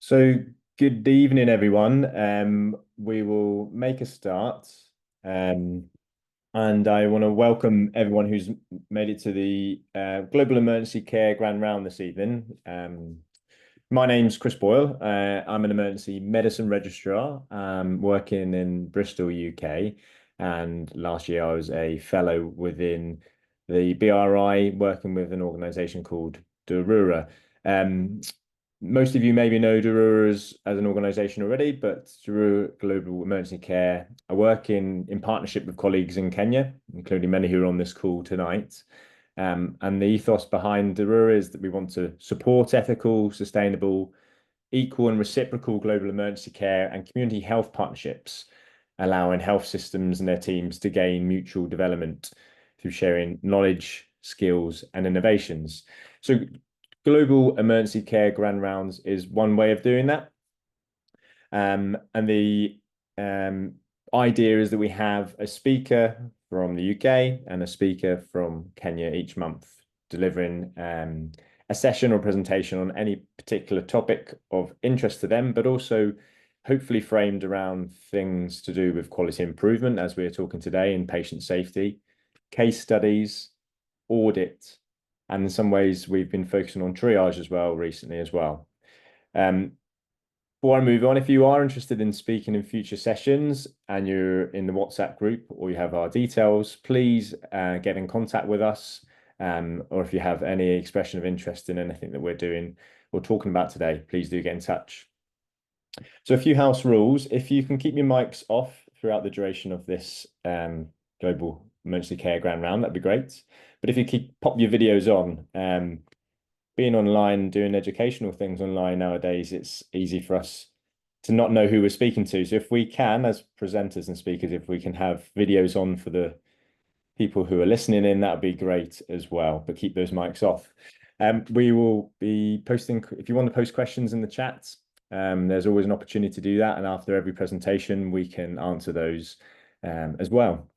So, good evening, everyone. We will make a start. And I want to welcome everyone who's made it to the Global Emergency Care Grand Round this evening. My name's Chris Boyle. I'm an emergency medicine registrar, working in Bristol, UK. And last year I was a fellow within the BRI, working with an organization called Dharura. Most of you maybe know Dharura as an organization already, but Dharura Global Emergency Care, I work in partnership with colleagues in Kenya, including many who are on this call tonight. And the ethos behind Dharura is that we want to support ethical, sustainable, equal and reciprocal global emergency care and community health partnerships, allowing health systems and their teams to gain mutual development through sharing knowledge, skills, and innovations. So Global Emergency Care Grand Rounds is one way of doing that. And the idea is that we have a speaker from the UK and a speaker from Kenya each month, delivering a session or presentation on any particular topic of interest to them, but also hopefully framed around things to do with quality improvement, as we are talking today, in patient safety, case studies, audit, and in some ways we've been focusing on triage as well recently as well. Before I move on, if you are interested in speaking in future sessions and you're in the WhatsApp group or you have our details, please get in contact with us. Or if you have any expression of interest in anything that we're doing or talking about today, please do get in touch. So a few house rules. If you can keep your mics off throughout the duration of this Global Emergency Care Grand Round, that'd be great. But if you pop your videos on, being online, doing educational things online nowadays, it's easy for us to not know who we're speaking to. So if we can, as presenters and speakers, if we can have videos on for the people who are listening in, that would be great as well, but keep those mics off. We will be posting, if you want to post questions in the chat, there's always an opportunity to do that. And after every presentation, we can answer those as well.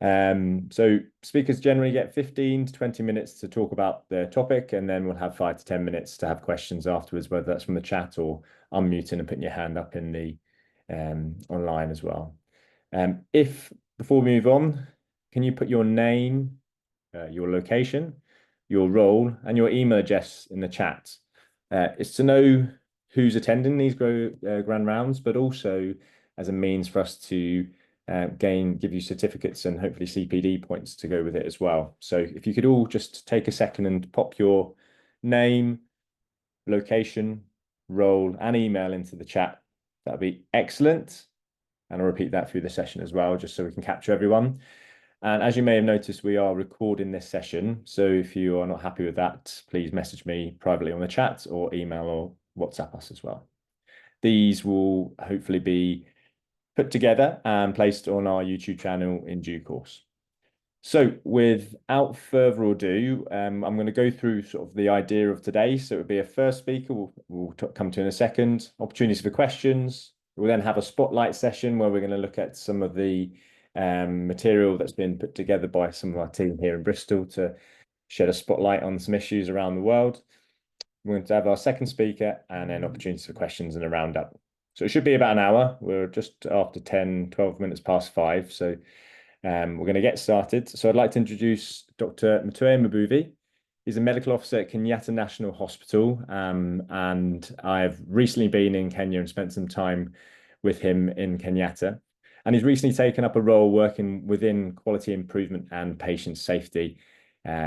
So speakers generally get 15 to 20 minutes to talk about their topic, and then we'll have 5 to 10 minutes to have questions afterwards, whether that's from the chat or unmuting and putting your hand up in the online as well. Before we move on, can you put your name, your location, your role, and your email address in the chat? It's to know who's attending these grand rounds, but also as a means for us to give you certificates and hopefully CPD points to go with it as well. So if you could all just take a second and pop your name, location, role, and email into the chat, that'd be excellent. And I'll repeat that through the session as well, just so we can capture everyone. And as you may have noticed, we are recording this session. So if you are not happy with that, please message me privately on the chat or email or WhatsApp us as well. These will hopefully be put together and placed on our YouTube channel in due course. So without further ado, I'm going to go through sort of the idea of today. So it would be a first speaker, we'll come to in a second, opportunities for questions. We'll then have a spotlight session where we're going to look at some of the material that's been put together by some of our team here in Bristol to shed a spotlight on some issues around the world. We're going to have our second speaker and then opportunities for questions and a roundup. So it should be about an hour. We're just after 10, 12 minutes past 5. So we're going to get started. So I'd like to introduce Dr. Mbuvi. He's a medical officer at Kenyatta National Hospital. And I've recently been in Kenya and spent some time with him in Kenyatta. And he's recently taken up a role working within quality improvement and patient safety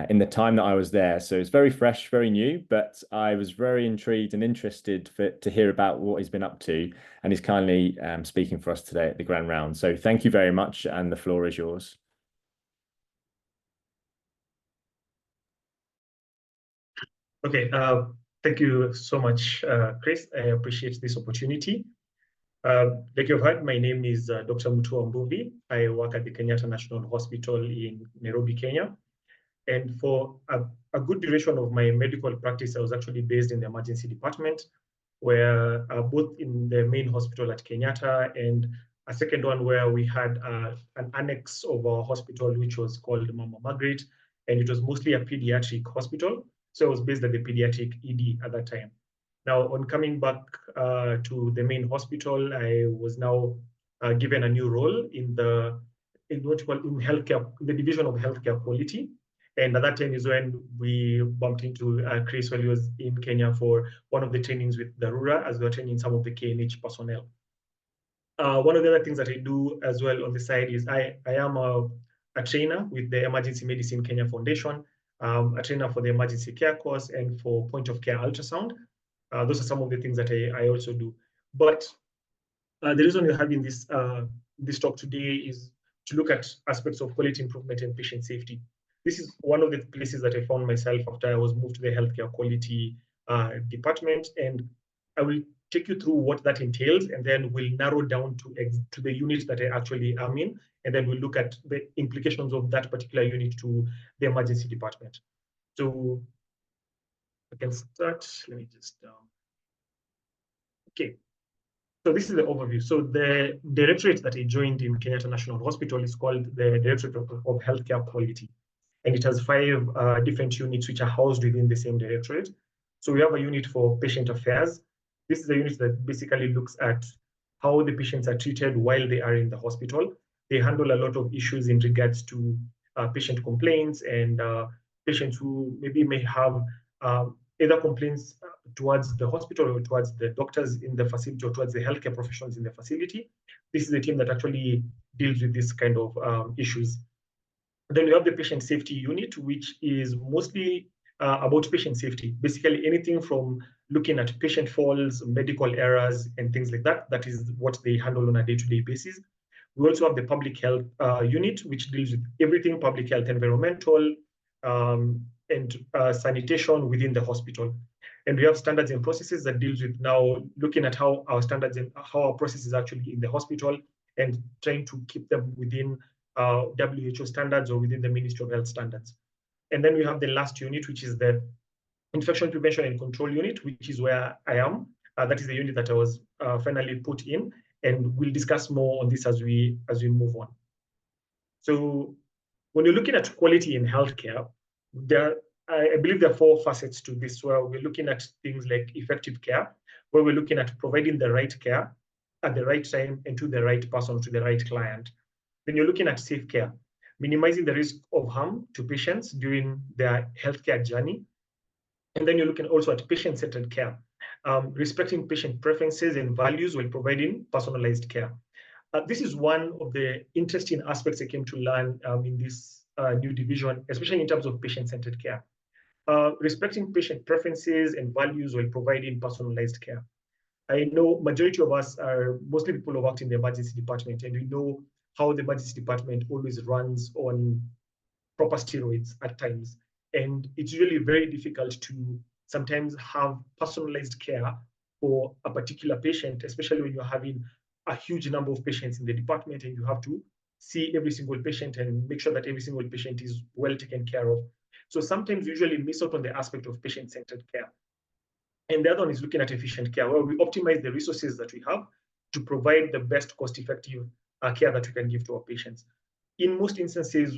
in the time that I was there. So it's very fresh, very new, but I was very intrigued and interested to hear about what he's been up to. And he's kindly speaking for us today at the Grand Round. So thank you very much. And the floor is yours. Okay, thank you so much, Chris. I appreciate this opportunity. Like you've heard, my name is Dr. Mutua Mbuvi. I work at the Kenyatta National Hospital in Nairobi, Kenya. And for a good duration of my medical practice, I was actually based in the emergency department, where both in the main hospital at Kenyatta and a second one where we had an annex of our hospital, which was called Mama Margaret, and it was mostly a pediatric hospital. So I was based at the pediatric ED at that time. Now, on coming back to the main hospital, I was now given a new role in what you call in healthcare, the division of healthcare quality. And at that time is when we bumped into Chris while he was in Kenya for one of the trainings with Dharura, as we were training some of the KNH personnel. One of the other things that I do as well on the side is I am a trainer with the Emergency Medicine Kenya Foundation, a trainer for the emergency care course and for point of care ultrasound. Those are some of the things that I also do. But the reason we're having this talk today is to look at aspects of quality improvement and patient safety. This is one of the places that I found myself after I was moved to the healthcare quality department, and I will take you through what that entails, and then we'll narrow down to the unit that I actually am in, and then we'll look at the implications of that particular unit to the emergency department. So I can start. Let me just okay. So this is the overview. So the directorate that I joined in Kenyatta National Hospital is called the Directorate of Healthcare Quality. And it has 5 different units which are housed within the same directorate. So we have a unit for patient affairs. This is a unit that basically looks at how the patients are treated while they are in the hospital. They handle a lot of issues in regards to patient complaints and patients who maybe may have either complaints towards the hospital or towards the doctors in the facility or towards the healthcare professionals in the facility. This is the team that actually deals with this kind of issues. Then we have the patient safety unit, which is mostly about patient safety. Basically, anything from looking at patient falls, medical errors, and things like that. That is what they handle on a day-to-day basis. We also have the public health unit, which deals with everything public health, environmental, and sanitation within the hospital. And we have standards and processes that deals with now looking at how our standards and how our processes actually in the hospital and trying to keep them within WHO standards or within the Ministry of Health standards. And then we have the last unit, which is the infection prevention and control unit, which is where I am. That is the unit that I was finally put in, and we'll discuss more on this as we move on. So when you're looking at quality in healthcare, I believe there are 4 facets to this, where we're looking at things like effective care, where we're looking at providing the right care at the right time and to the right person, to the right client. Then you're looking at safe care, minimizing the risk of harm to patients during their healthcare journey. And then you're looking also at patient-centered care, respecting patient preferences and values while providing personalized care. This is one of the interesting aspects I came to learn in this new division, especially in terms of patient-centered care. Respecting patient preferences and values while providing personalized care. I know majority of us are mostly people who worked in the emergency department, and we know how the emergency department always runs on proper steroids at times. And it's really very difficult to sometimes have personalized care for a particular patient, especially when you're having a huge number of patients in the department and you have to see every single patient and make sure that every single patient is well taken care of. So sometimes we usually miss out on the aspect of patient-centered care. And the other one is looking at efficient care, where we optimize the resources that we have to provide the best cost-effective care that we can give to our patients. In most instances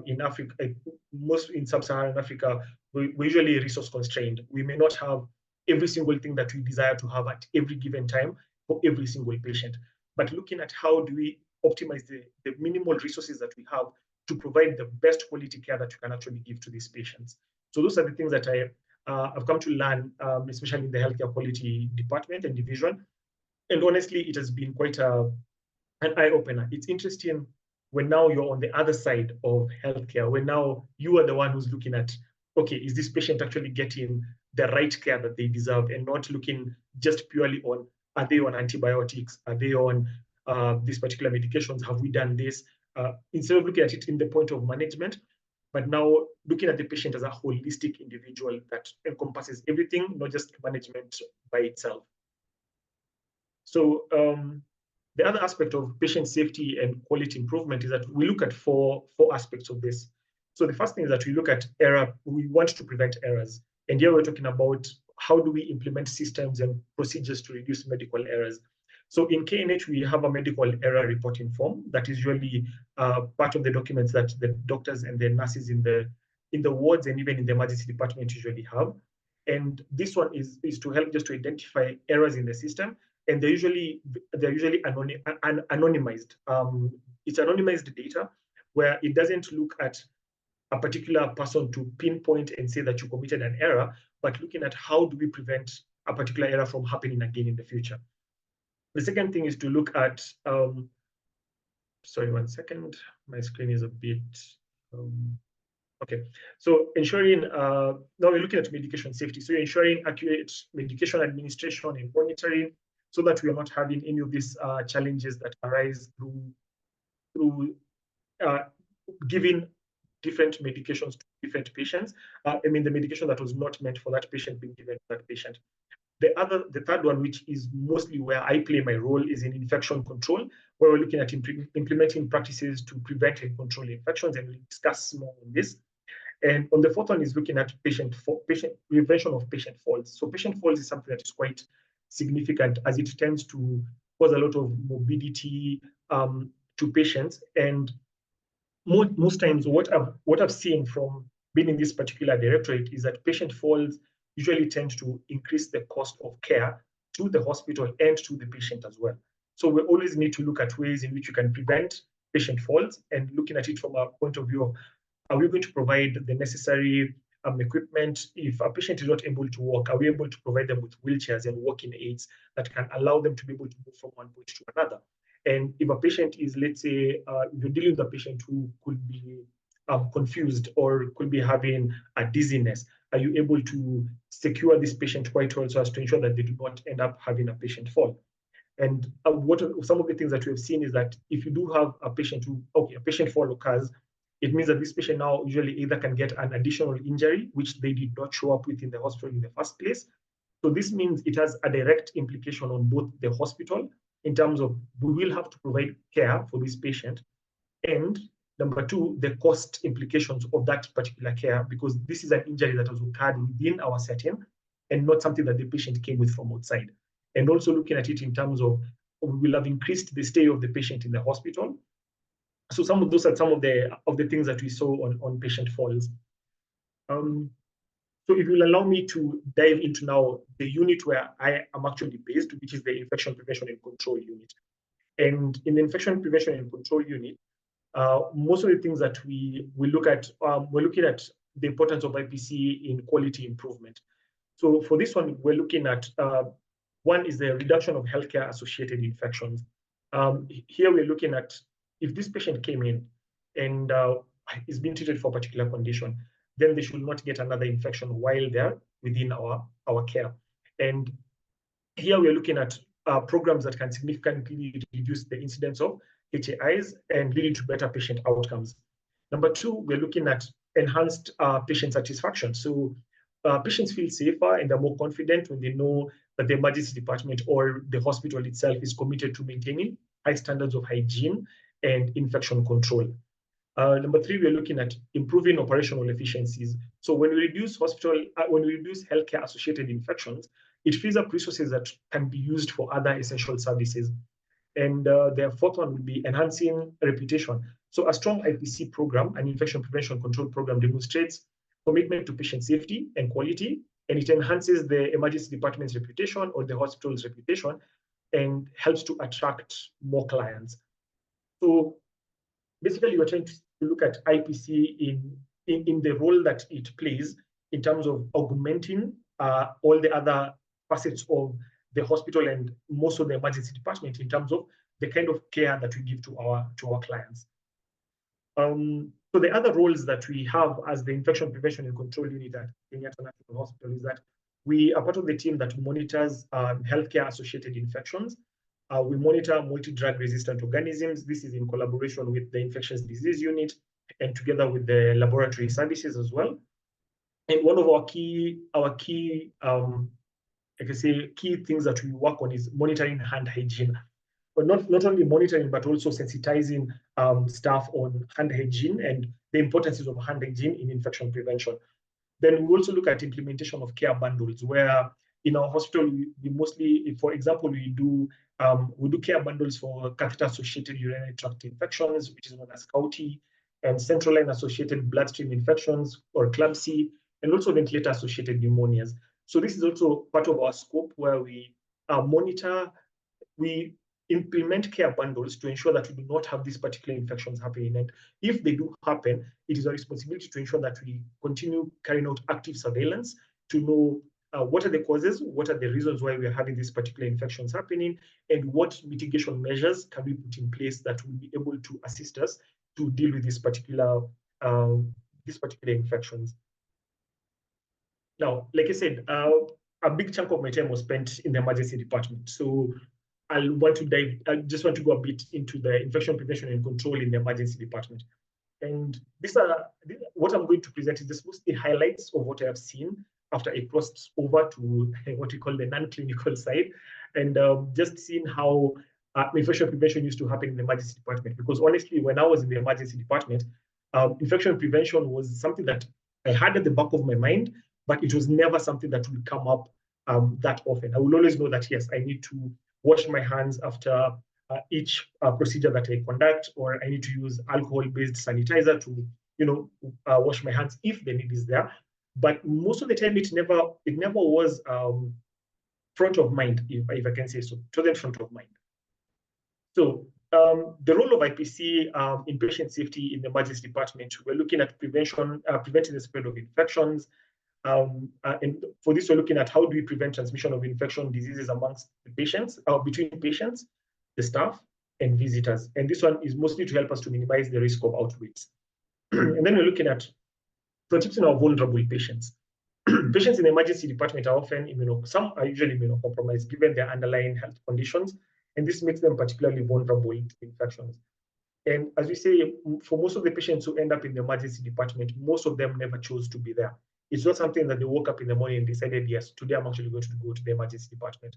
in Africa, most in sub-Saharan Africa, we're usually resource constrained. We may not have every single thing that we desire to have at every given time for every single patient. But looking at how do we optimize the minimal resources that we have to provide the best quality care that we can actually give to these patients. So those are the things that I've come to learn, especially in the healthcare quality department and division. And honestly, it has been quite an eye-opener. It's interesting when now you're on the other side of healthcare, when now you are the one who's looking at, okay, is this patient actually getting the right care that they deserve, and not looking just purely on, are they on antibiotics? Are they on these particular medications? Have we done this? Instead of looking at it in the point of management, but now looking at the patient as a holistic individual that encompasses everything, not just management by itself. So the other aspect of patient safety and quality improvement is that we look at four aspects of this. So the first thing is that we look at error. We want to prevent errors. And here we're talking about how do we implement systems and procedures to reduce medical errors. So in KNH, we have a medical error reporting form that is usually part of the documents that the doctors and the nurses in the wards and even in the emergency department usually have. And this one is to help just to identify errors in the system, and they're usually anonymized. It's anonymized data where it doesn't look at a particular person to pinpoint and say that you committed an error, but looking at how do we prevent a particular error from happening again in the future. The second thing is to look at, sorry, 1 second, my screen is a bit, okay. So ensuring, now we're looking at medication safety. So ensuring accurate medication administration and monitoring so that we are not having any of these challenges that arise through giving different medications to different patients. I mean, the medication that was not meant for that patient being given to that patient. The third one, which is mostly where I play my role, is in infection control, where we're looking at implementing practices to prevent and control infections, and we'll discuss more on this. And on the fourth one is looking at prevention of patient falls. So patient falls is something that is quite significant, as it tends to cause a lot of morbidity to patients. And most times, what I've seen from being in this particular directorate is that patient falls usually tend to increase the cost of care to the hospital and to the patient as well. So we always need to look at ways in which you can prevent patient falls, and looking at it from a point of view of, are we going to provide the necessary equipment? If a patient is not able to walk, are we able to provide them with wheelchairs and walking aids that can allow them to be able to move from one point to another? And if a patient is, let's say, you're dealing with a patient who could be confused or could be having a dizziness, are you able to secure this patient quite well so as to ensure that they do not end up having a patient fall? And what are some of the things that we have seen is that if you do have a patient a patient fall occurs, it means that this patient now usually either can get an additional injury, which they did not show up with in the hospital in the first place. So this means it has a direct implication on both the hospital in terms of we will have to provide care for this patient, and number two, the cost implications of that particular care, because this is an injury that has occurred within our setting and not something that the patient came with from outside. And also looking at it in terms of we will have increased the stay of the patient in the hospital. So some of those are some of the things that we saw on patient falls. So if you'll allow me to dive into now the unit where I am actually based, which is the Infection Prevention and Control Unit. And in the Infection Prevention and Control Unit, most of the things that we look at, we're looking at the importance of IPC in quality improvement. So for this one, we're looking at, one is the reduction of healthcare associated infections. Here we're looking at if this patient came in and is being treated for a particular condition, then they should not get another infection while they're within our care. And here we're looking at programs that can significantly reduce the incidence of HAIs and leading to better patient outcomes. Number two, we're looking at enhanced patient satisfaction. So patients feel safer and are more confident when they know that the emergency department or the hospital itself is committed to maintaining high standards of hygiene and infection control. Number three, we're looking at improving operational efficiencies. So when we reduce healthcare associated infections, it frees up resources that can be used for other essential services. And the fourth one would be enhancing reputation. So a strong IPC program, an infection prevention control program, demonstrates commitment to patient safety and quality, and it enhances the emergency department's reputation or the hospital's reputation and helps to attract more clients. So basically, we're trying to look at IPC in the role that it plays in terms of augmenting all the other facets of the hospital and most of the emergency department in terms of the kind of care that we give to our clients. So the other roles that we have as the Infection Prevention and Control Unit at Kenyatta National Hospital is that we are part of the team that monitors healthcare associated infections. We monitor multi-drug resistant organisms. This is in collaboration with the Infectious Disease Unit and together with the laboratory services as well. And one of our key things that we work on is monitoring hand hygiene. But not only monitoring, but also sensitizing staff on hand hygiene and the importance of hand hygiene in infection prevention. Then we also look at implementation of care bundles, where in our hospital, we mostly, for example, we do care bundles for catheter-associated urinary tract infections, which is known as CAUTI, and central line-associated bloodstream infections, or CLABSI, and also ventilator-associated pneumonias. So this is also part of our scope where we monitor, we implement care bundles to ensure that we do not have these particular infections happening. And if they do happen, it is our responsibility to ensure that we continue carrying out active surveillance to know what are the causes, what are the reasons why we are having these particular infections happening, and what mitigation measures can we put in place that will be able to assist us to deal with these particular infections. Now, like I said, a big chunk of my time was spent in the emergency department. So I just want to go a bit into the infection prevention and control in the emergency department. And what I'm going to present is just mostly highlights of what I have seen after I crossed over to what we call the non-clinical side, and just seeing how infection prevention used to happen in the emergency department. Because honestly, when I was in the emergency department, infection prevention was something that I had at the back of my mind, but it was never something that would come up that often. I will always know that, yes, I need to wash my hands after each procedure that I conduct, or I need to use alcohol-based sanitizer to, wash my hands if the need is there. But most of the time, it never was front of mind, if I can say so, to the front of mind. So the role of IPC in patient safety in the emergency department, we're looking at preventing the spread of infections. And for this, we're looking at how do we prevent transmission of infection diseases amongst the patients, between patients, the staff, and visitors. And this one is mostly to help us to minimize the risk of outbreaks. And then we're looking at protecting our vulnerable patients. Patients in the emergency department are often some are usually immunocompromised given their underlying health conditions, and this makes them particularly vulnerable to infections. And as we say, for most of the patients who end up in the emergency department, most of them never chose to be there. It's not something that they woke up in the morning and decided, yes, today I'm actually going to go to the emergency department.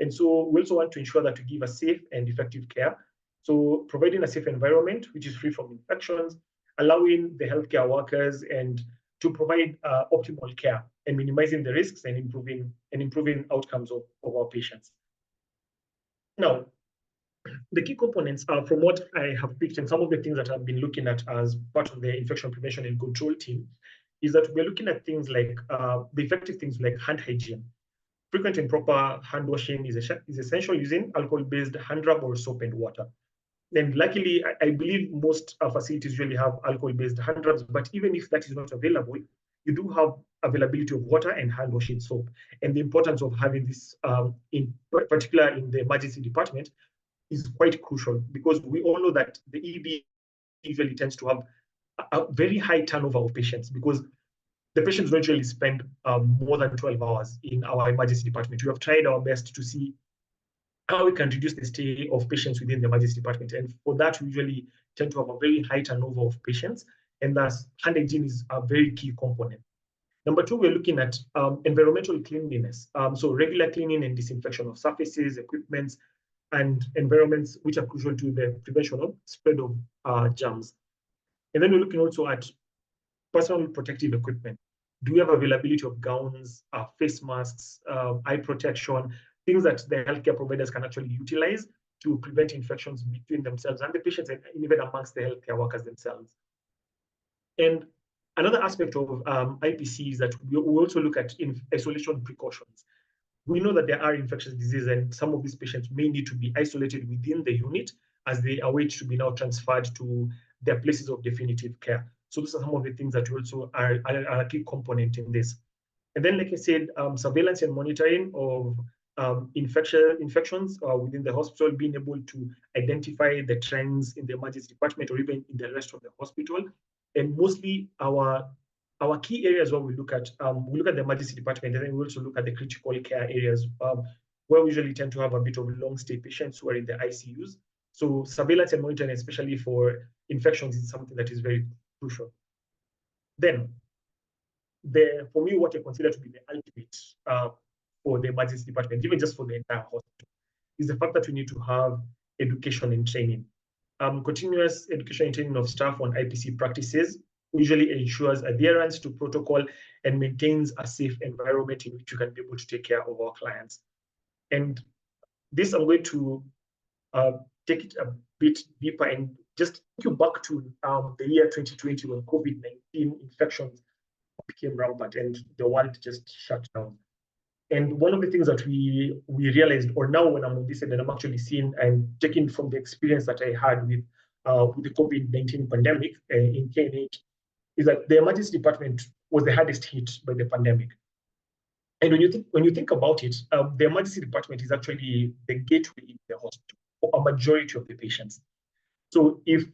And so we also want to ensure that we give a safe and effective care. So providing a safe environment, which is free from infections, allowing the healthcare workers and to provide optimal care and minimizing the risks and improving outcomes of our patients. Now, the key components are from what I have picked and some of the things that I've been looking at as part of the infection prevention and control team is that we're looking at things like the effective things like hand hygiene. Frequent and proper hand washing is essential using alcohol-based hand rub or soap and water. And luckily, I believe most facilities usually have alcohol-based hand rubs, but even if that is not available, you do have availability of water and hand washing soap. And the importance of having this, in particular in the emergency department, is quite crucial because we all know that the ED usually tends to have a very high turnover of patients because the patients don't usually spend more than 12 hours in our emergency department. We have tried our best to see how we can reduce the stay of patients within the emergency department. And for that, we usually tend to have a very high turnover of patients, and thus hand hygiene is a very key component. Number two, we're looking at environmental cleanliness. So regular cleaning and disinfection of surfaces, equipments, and environments which are crucial to the prevention of spread of germs. And then we're looking also at personal protective equipment. Do we have availability of gowns, face masks, eye protection, things that the healthcare providers can actually utilize to prevent infections between themselves and the patients and even amongst the healthcare workers themselves. And another aspect of IPC is that we also look at isolation precautions. We know that there are infectious diseases and some of these patients may need to be isolated within the unit as they await to be now transferred to their places of definitive care. So those are some of the things that also are a key component in this. And then, like I said, surveillance and monitoring of infections within the hospital, being able to identify the trends in the emergency department or even in the rest of the hospital. And mostly our key areas where we look at the emergency department, and then we also look at the critical care areas where we usually tend to have a bit of long stay patients who are in the ICUs. So surveillance and monitoring, especially for infections, is something that is very crucial. Then, for me, what I consider to be the ultimate for the emergency department, even just for the entire hospital, is the fact that we need to have education and training. Continuous education and training of staff on IPC practices usually ensures adherence to protocol and maintains a safe environment in which you can be able to take care of our clients. And this, I'm going to take it a bit deeper and just take you back to the year 2020 when COVID-19 infections became rampant and the world just shut down. And one of the things that we realized, or now when I'm on this end and I'm actually seeing and taking from the experience that I had with the COVID-19 pandemic in KNH, is that the emergency department was the hardest hit by the pandemic. And when you think about it, the emergency department is actually the gateway in the hospital for a majority of the patients. So if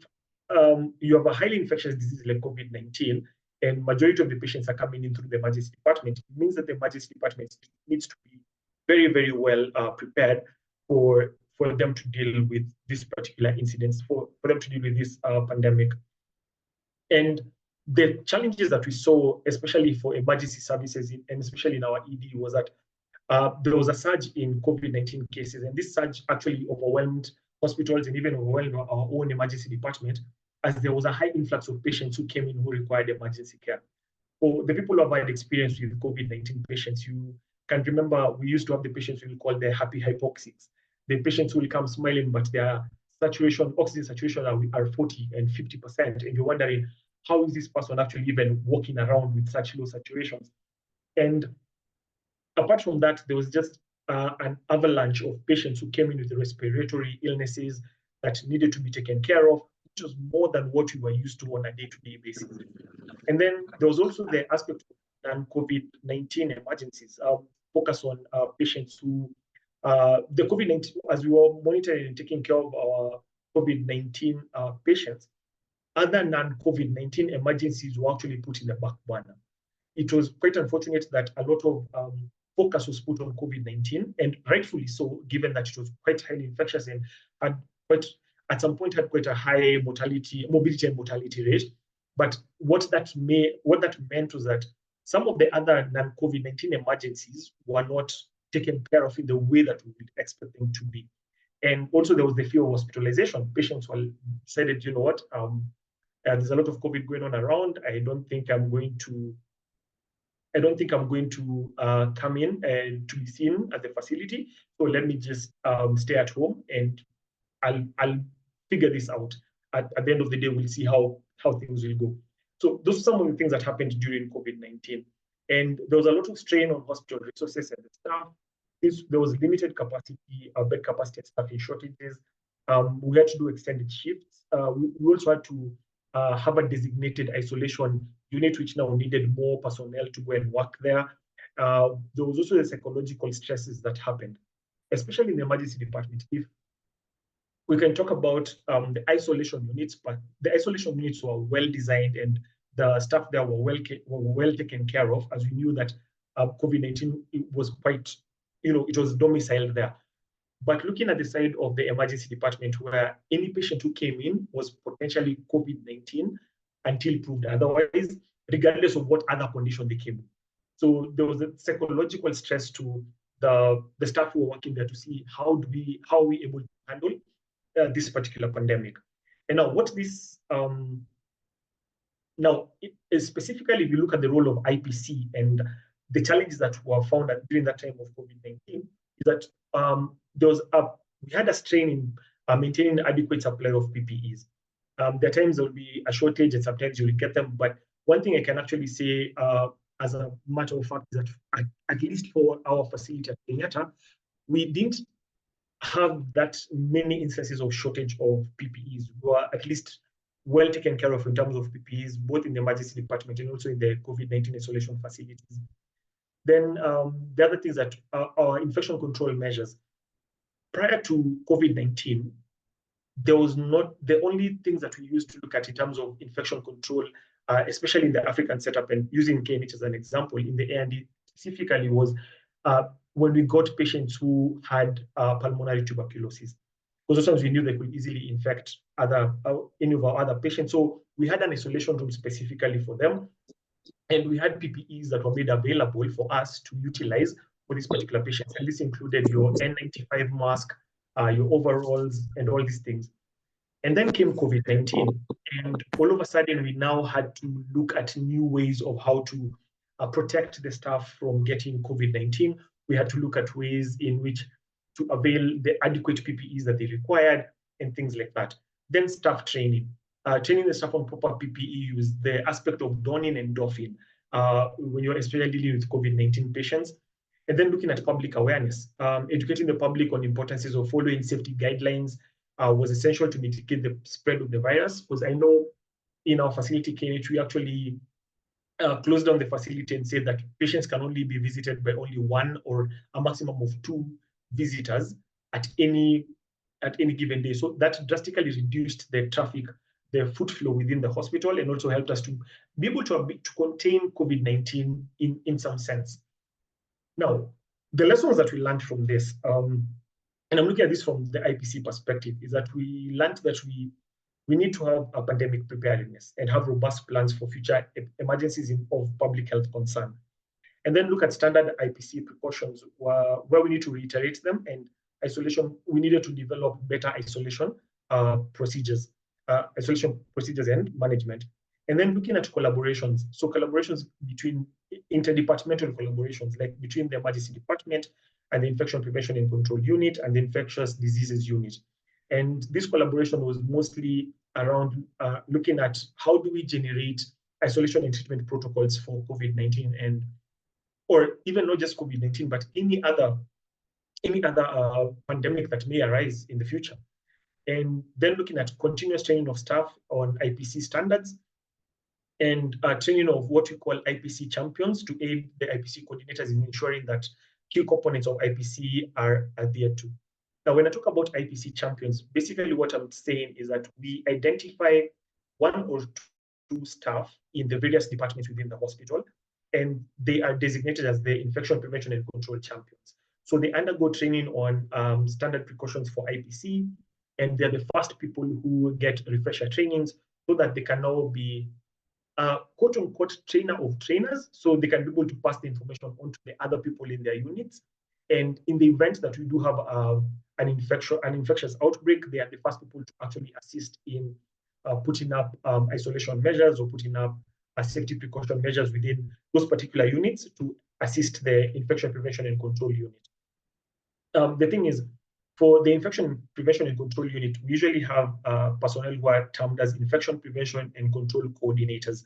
you have a highly infectious disease like COVID-19, and majority of the patients are coming in through the emergency department, it means that the emergency department needs to be very, very well prepared for them to deal with these particular incidents, for them to deal with this pandemic. And the challenges that we saw, especially for emergency services, and especially in our ED, was that there was a surge in COVID-19 cases, and this surge actually overwhelmed hospitals and even overwhelmed our own emergency department, as there was a high influx of patients who came in who required emergency care. For the people who have had experience with COVID-19 patients, you can remember we used to have the patients we call the happy hypoxics. The patients who will come smiling, but their oxygen saturation are 40 and 50%. And you're wondering, how is this person actually even walking around with such low saturations? And apart from that, there was just an avalanche of patients who came in with respiratory illnesses that needed to be taken care of, which was more than what we were used to on a day-to-day basis. And then there was also the aspect of non-COVID-19 emergencies, focus on patients who, the COVID-19, as we were monitoring and taking care of our COVID-19 patients, other non-COVID-19 emergencies were actually put in the back burner. It was quite unfortunate that a lot of focus was put on COVID-19, and rightfully so, given that it was quite highly infectious and had quite, at some point, had quite a high morbidity and mortality rate. But what that meant was that some of the other non-COVID-19 emergencies were not taken care of in the way that we would expect them to be. And also there was the fear of hospitalization. Patients were decided, you know what, there's a lot of COVID going on around. I don't think I'm going to come in and to be seen at the facility. So let me just stay at home, and I'll figure this out. At the end of the day, we'll see how things will go. So those are some of the things that happened during COVID-19. And there was a lot of strain on hospital resources and the staff. There was limited capacity, bed capacity and staffing shortages. We had to do extended shifts. We also had to have a designated isolation unit, which now needed more personnel to go and work there. There was also the psychological stresses that happened, especially in the emergency department. If we can talk about the isolation units, but the isolation units were well designed and the staff there were well taken care of, as we knew that COVID-19 was quite, it was domiciled there. But looking at the side of the emergency department, where any patient who came in was potentially COVID-19 until proved otherwise, regardless of what other condition they came in. So there was a psychological stress to the staff who were working there to see how are we able to handle this particular pandemic. And now what this, specifically, if you look at the role of IPC and the challenges that were found during that time of COVID-19, is that we had a strain in maintaining adequate supply of PPEs. There are times there will be a shortage and sometimes you will get them. But one thing I can actually say as a matter of fact is that at least for our facility at Kenyatta, we didn't have that many instances of shortage of PPEs. We were at least well taken care of in terms of PPEs, both in the emergency department and also in the COVID-19 isolation facilities. Then the other things that are infection control measures. Prior to COVID-19, there was not the only things that we used to look at in terms of infection control, especially in the African setup, and using KNH as an example in the A&D specifically, was when we got patients who had pulmonary tuberculosis. Because sometimes we knew they could easily infect any of our other patients. So we had an isolation room specifically for them. And we had PPEs that were made available for us to utilize for these particular patients. And this included your N95 mask, your overalls, and all these things. And then came COVID-19. And all of a sudden, we now had to look at new ways of how to protect the staff from getting COVID-19. We had to look at ways in which to avail the adequate PPEs that they required and things like that. Then staff training. Training the staff on proper PPE use, the aspect of donning and doffing when you're especially dealing with COVID-19 patients. And then looking at public awareness, educating the public on the importances of following safety guidelines was essential to mitigate the spread of the virus. Because I know in our facility, KNH, we actually closed down the facility and said that patients can only be visited by only one or a maximum of two visitors at any given day. So that drastically reduced the traffic, the foot flow within the hospital, and also helped us to be able to contain COVID-19 in some sense. Now, the lessons that we learned from this, and I'm looking at this from the IPC perspective, is that we learned that we need to have a pandemic preparedness and have robust plans for future emergencies of public health concern. And then look at standard IPC precautions where we need to reiterate them, and isolation, we needed to develop better isolation procedures and management. And then looking at collaborations. So collaborations between interdepartmental collaborations, like between the emergency department and the infection prevention and control unit and the infectious diseases unit. And this collaboration was mostly around looking at how do we generate isolation and treatment protocols for COVID-19, and or even not just COVID-19, but any other pandemic that may arise in the future. And then looking at continuous training of staff on IPC standards, and training of what we call IPC champions to aid the IPC coordinators in ensuring that key components of IPC are adhered to. Now, when I talk about IPC champions, basically what I'm saying is that we identify one or two staff in the various departments within the hospital, and they are designated as the infection prevention and control champions. So they undergo training on standard precautions for IPC, and they're the first people who get refresher trainings so that they can now be quote unquote trainer of trainers, so they can be able to pass the information on to the other people in their units. And in the event that we do have an infectious outbreak, they are the first people to actually assist in putting up isolation measures or putting up safety precaution measures within those particular units to assist the infection prevention and control unit. The thing is, for the infection prevention and control unit, we usually have personnel who are termed as infection prevention and control coordinators.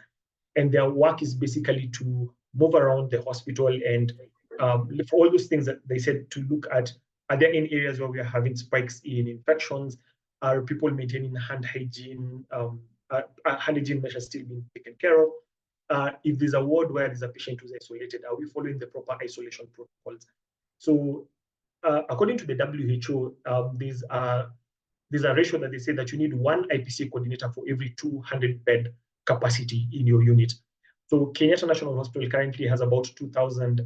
And their work is basically to move around the hospital and for all those things that they said, to look at, are there any areas where we are having spikes in infections? Are people maintaining hand hygiene? Hand hygiene measures still being taken care of? If there's a ward where there's a patient who's isolated, are we following the proper isolation protocols? So according to the WHO, there's a ratio that they say that you need one IPC coordinator for every 200 bed capacity in your unit. So Kenyatta National Hospital currently has about 2,000.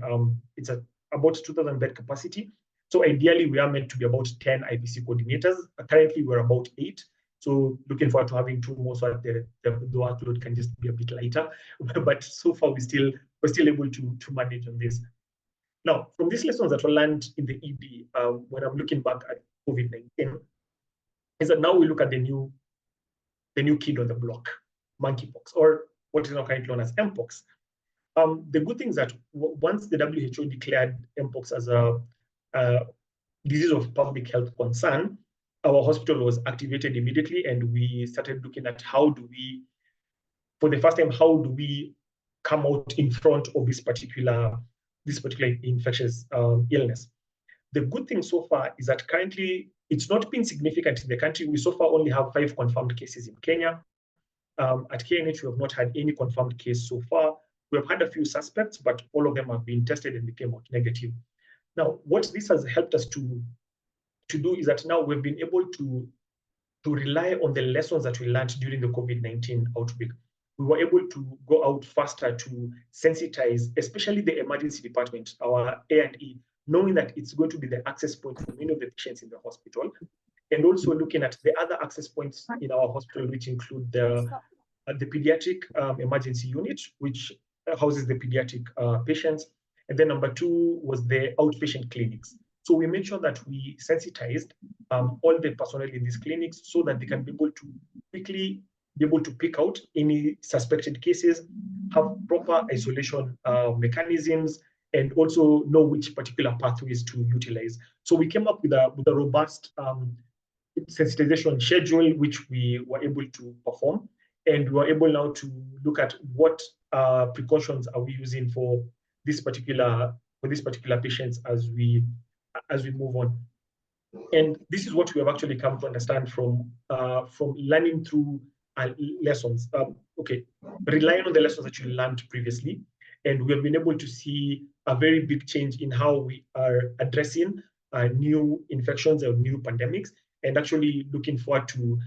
It's about 2,000 bed capacity. So ideally, we are meant to be about 10 IPC coordinators. Currently, we're about 8. So looking forward to having 2 more so that the workload can just be a bit lighter. But so far, we're still able to manage on this. Now, from these lessons that were learned in the ED, when I'm looking back at COVID-19, is that now we look at the new kid on the block, monkeypox, or what is now currently known as Mpox. The good thing is that once the WHO declared Mpox as a disease of public health concern, our hospital was activated immediately, and we started looking at for the first time, how do we come out in front of this particular infectious illness. The good thing so far is that currently it's not been significant in the country. We so far only have 5 confirmed cases in Kenya. At KNH, we have not had any confirmed case so far. We have had a few suspects, but all of them have been tested and they came out negative. Now, what this has helped us to do is that now we've been able to rely on the lessons that we learned during the COVID-19 outbreak. We were able to go out faster to sensitize, especially the emergency department, our A&E, knowing that it's going to be the access point for many of the patients in the hospital, and also looking at the other access points in our hospital, which include the pediatric emergency unit, which houses the pediatric patients. And then number 2 was the outpatient clinics. So we made sure that we sensitized all the personnel in these clinics so that they can be able to quickly be able to pick out any suspected cases, have proper isolation mechanisms, and also know which particular pathways to utilize. So we came up with a robust sensitization schedule, which we were able to perform. And we were able now to look at what precautions are we using for this particular these particular patients as we move on. And this is what we have actually come to understand from learning through lessons. Okay, relying on the lessons that you learned previously, and we have been able to see a very big change in how we are addressing new infections or new pandemics, and actually looking forward to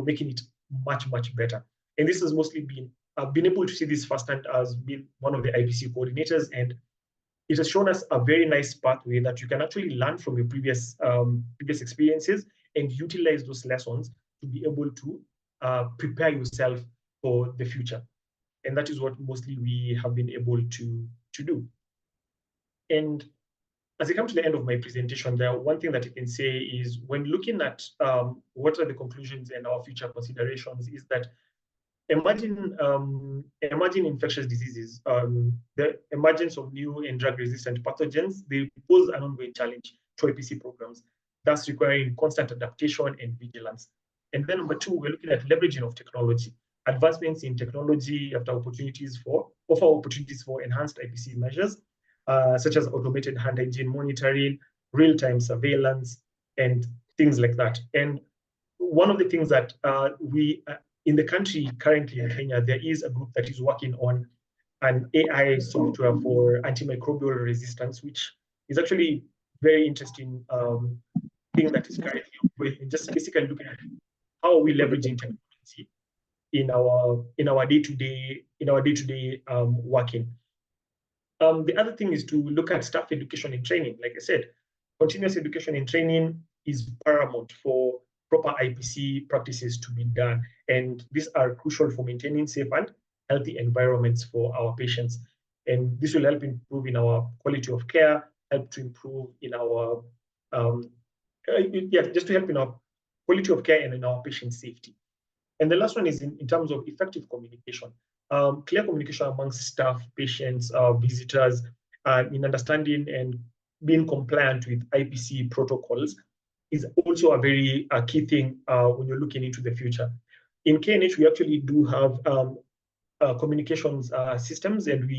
making it much better. And this has mostly been I've been able to see this firsthand as being one of the IPC coordinators, and it has shown us a very nice pathway that you can actually learn from your previous experiences and utilize those lessons to be able to prepare yourself for the future. And that is what mostly we have been able to do. And as I come to the end of my presentation, there one thing that I can say is when looking at what are the conclusions and our future considerations is that imagine infectious diseases, the emergence of new and drug-resistant pathogens, they pose an ongoing challenge to IPC programs, thus requiring constant adaptation and vigilance. And then number two, we're looking at leveraging of technology. Advancements in technology offer opportunities for enhanced IPC measures, such as automated hand hygiene monitoring, real-time surveillance, and things like that. And one of the things that in the country currently in Kenya, there is a group that is working on an AI software for antimicrobial resistance, which is actually very interesting thing that is currently just basically looking at how are we leveraging technology in our day-to-day working. The other thing is to look at staff education and training. Like I said, continuous education and training is paramount for proper IPC practices to be done. And these are crucial for maintaining safe and healthy environments for our patients. And this will help improve in our quality of care, help to improve in our, just to help in our quality of care and in our patient safety. And the last one is in terms of effective communication. Clear communication amongst staff, patients, visitors, in understanding and being compliant with IPC protocols is also a very key thing when you're looking into the future. In KNH, we actually do have communications systems, and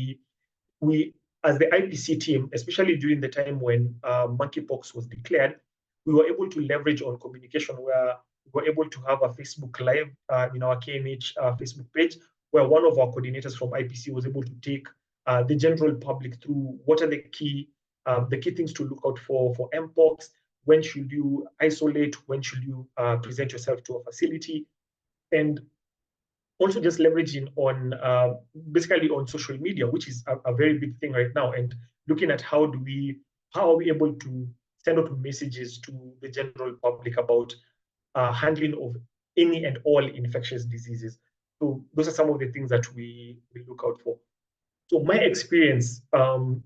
we, as the IPC team, especially during the time when monkeypox was declared, we were able to leverage on communication where we were able to have a Facebook Live in our KNH Facebook page, where one of our coordinators from IPC was able to take the general public through what are the key things to look out for Mpox. When should you isolate? When should you present yourself to a facility? And also just leveraging on basically on social media, which is a very big thing right now, and looking at how are we able to send out messages to the general public about handling of any and all infectious diseases. So those are some of the things that we look out for. So my experience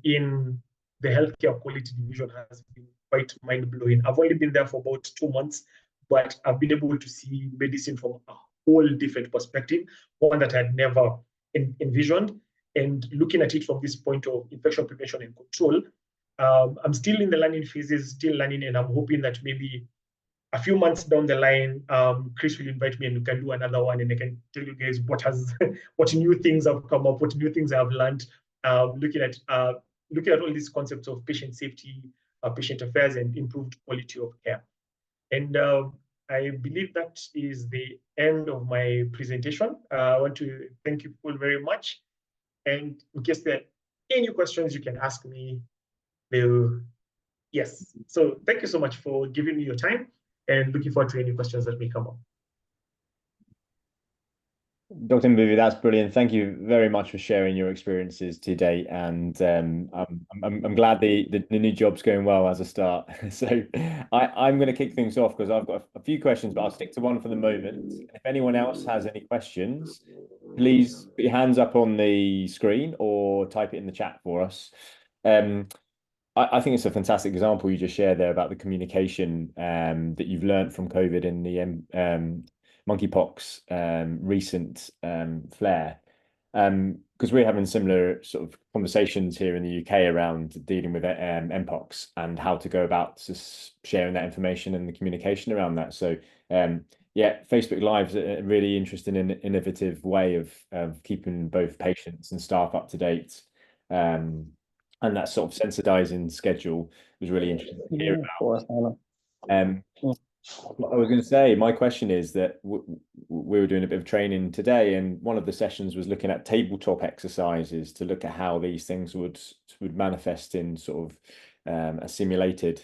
in the healthcare quality division has been quite mind-blowing. I've only been there for about 2 months, but I've been able to see medicine from a whole different perspective, one that I had never envisioned. And looking at it from this point of infection prevention and control, I'm still in the learning phases, still learning, and I'm hoping that maybe a few months down the line, Chris will invite me and we can do another one, and I can tell you guys what new things have come up, what new things I've learned, looking at all these concepts of patient safety, patient affairs, and improved quality of care. And I believe that is the end of my presentation. I want to thank you all very much. And in case there are any questions, you can ask me. Yes. So thank you so much for giving me your time, and looking forward to any questions that may come up. Dr. Mbuvi, that's brilliant. Thank you very much for sharing your experiences today. And I'm glad the new job's going well as a start. So I'm going to kick things off because I've got a few questions, but I'll stick to one for the moment. If anyone else has any questions, please put your hands up on the screen or type it in the chat for us. I think it's a fantastic example you just shared there about the communication that you've learned from COVID and the monkeypox recent flare. Because we're having similar sort of conversations here in the UK around dealing with Mpox and how to go about just sharing that information and the communication around that. So yeah, Facebook Live's a really interesting and innovative way of keeping both patients and staff up to date. and that sort of sensitizing schedule was really interesting to hear Poa sana. about. I was going to say, my question is that we were doing a bit of training today, and one of the sessions was looking at tabletop exercises to look at how these things would manifest in sort of a simulated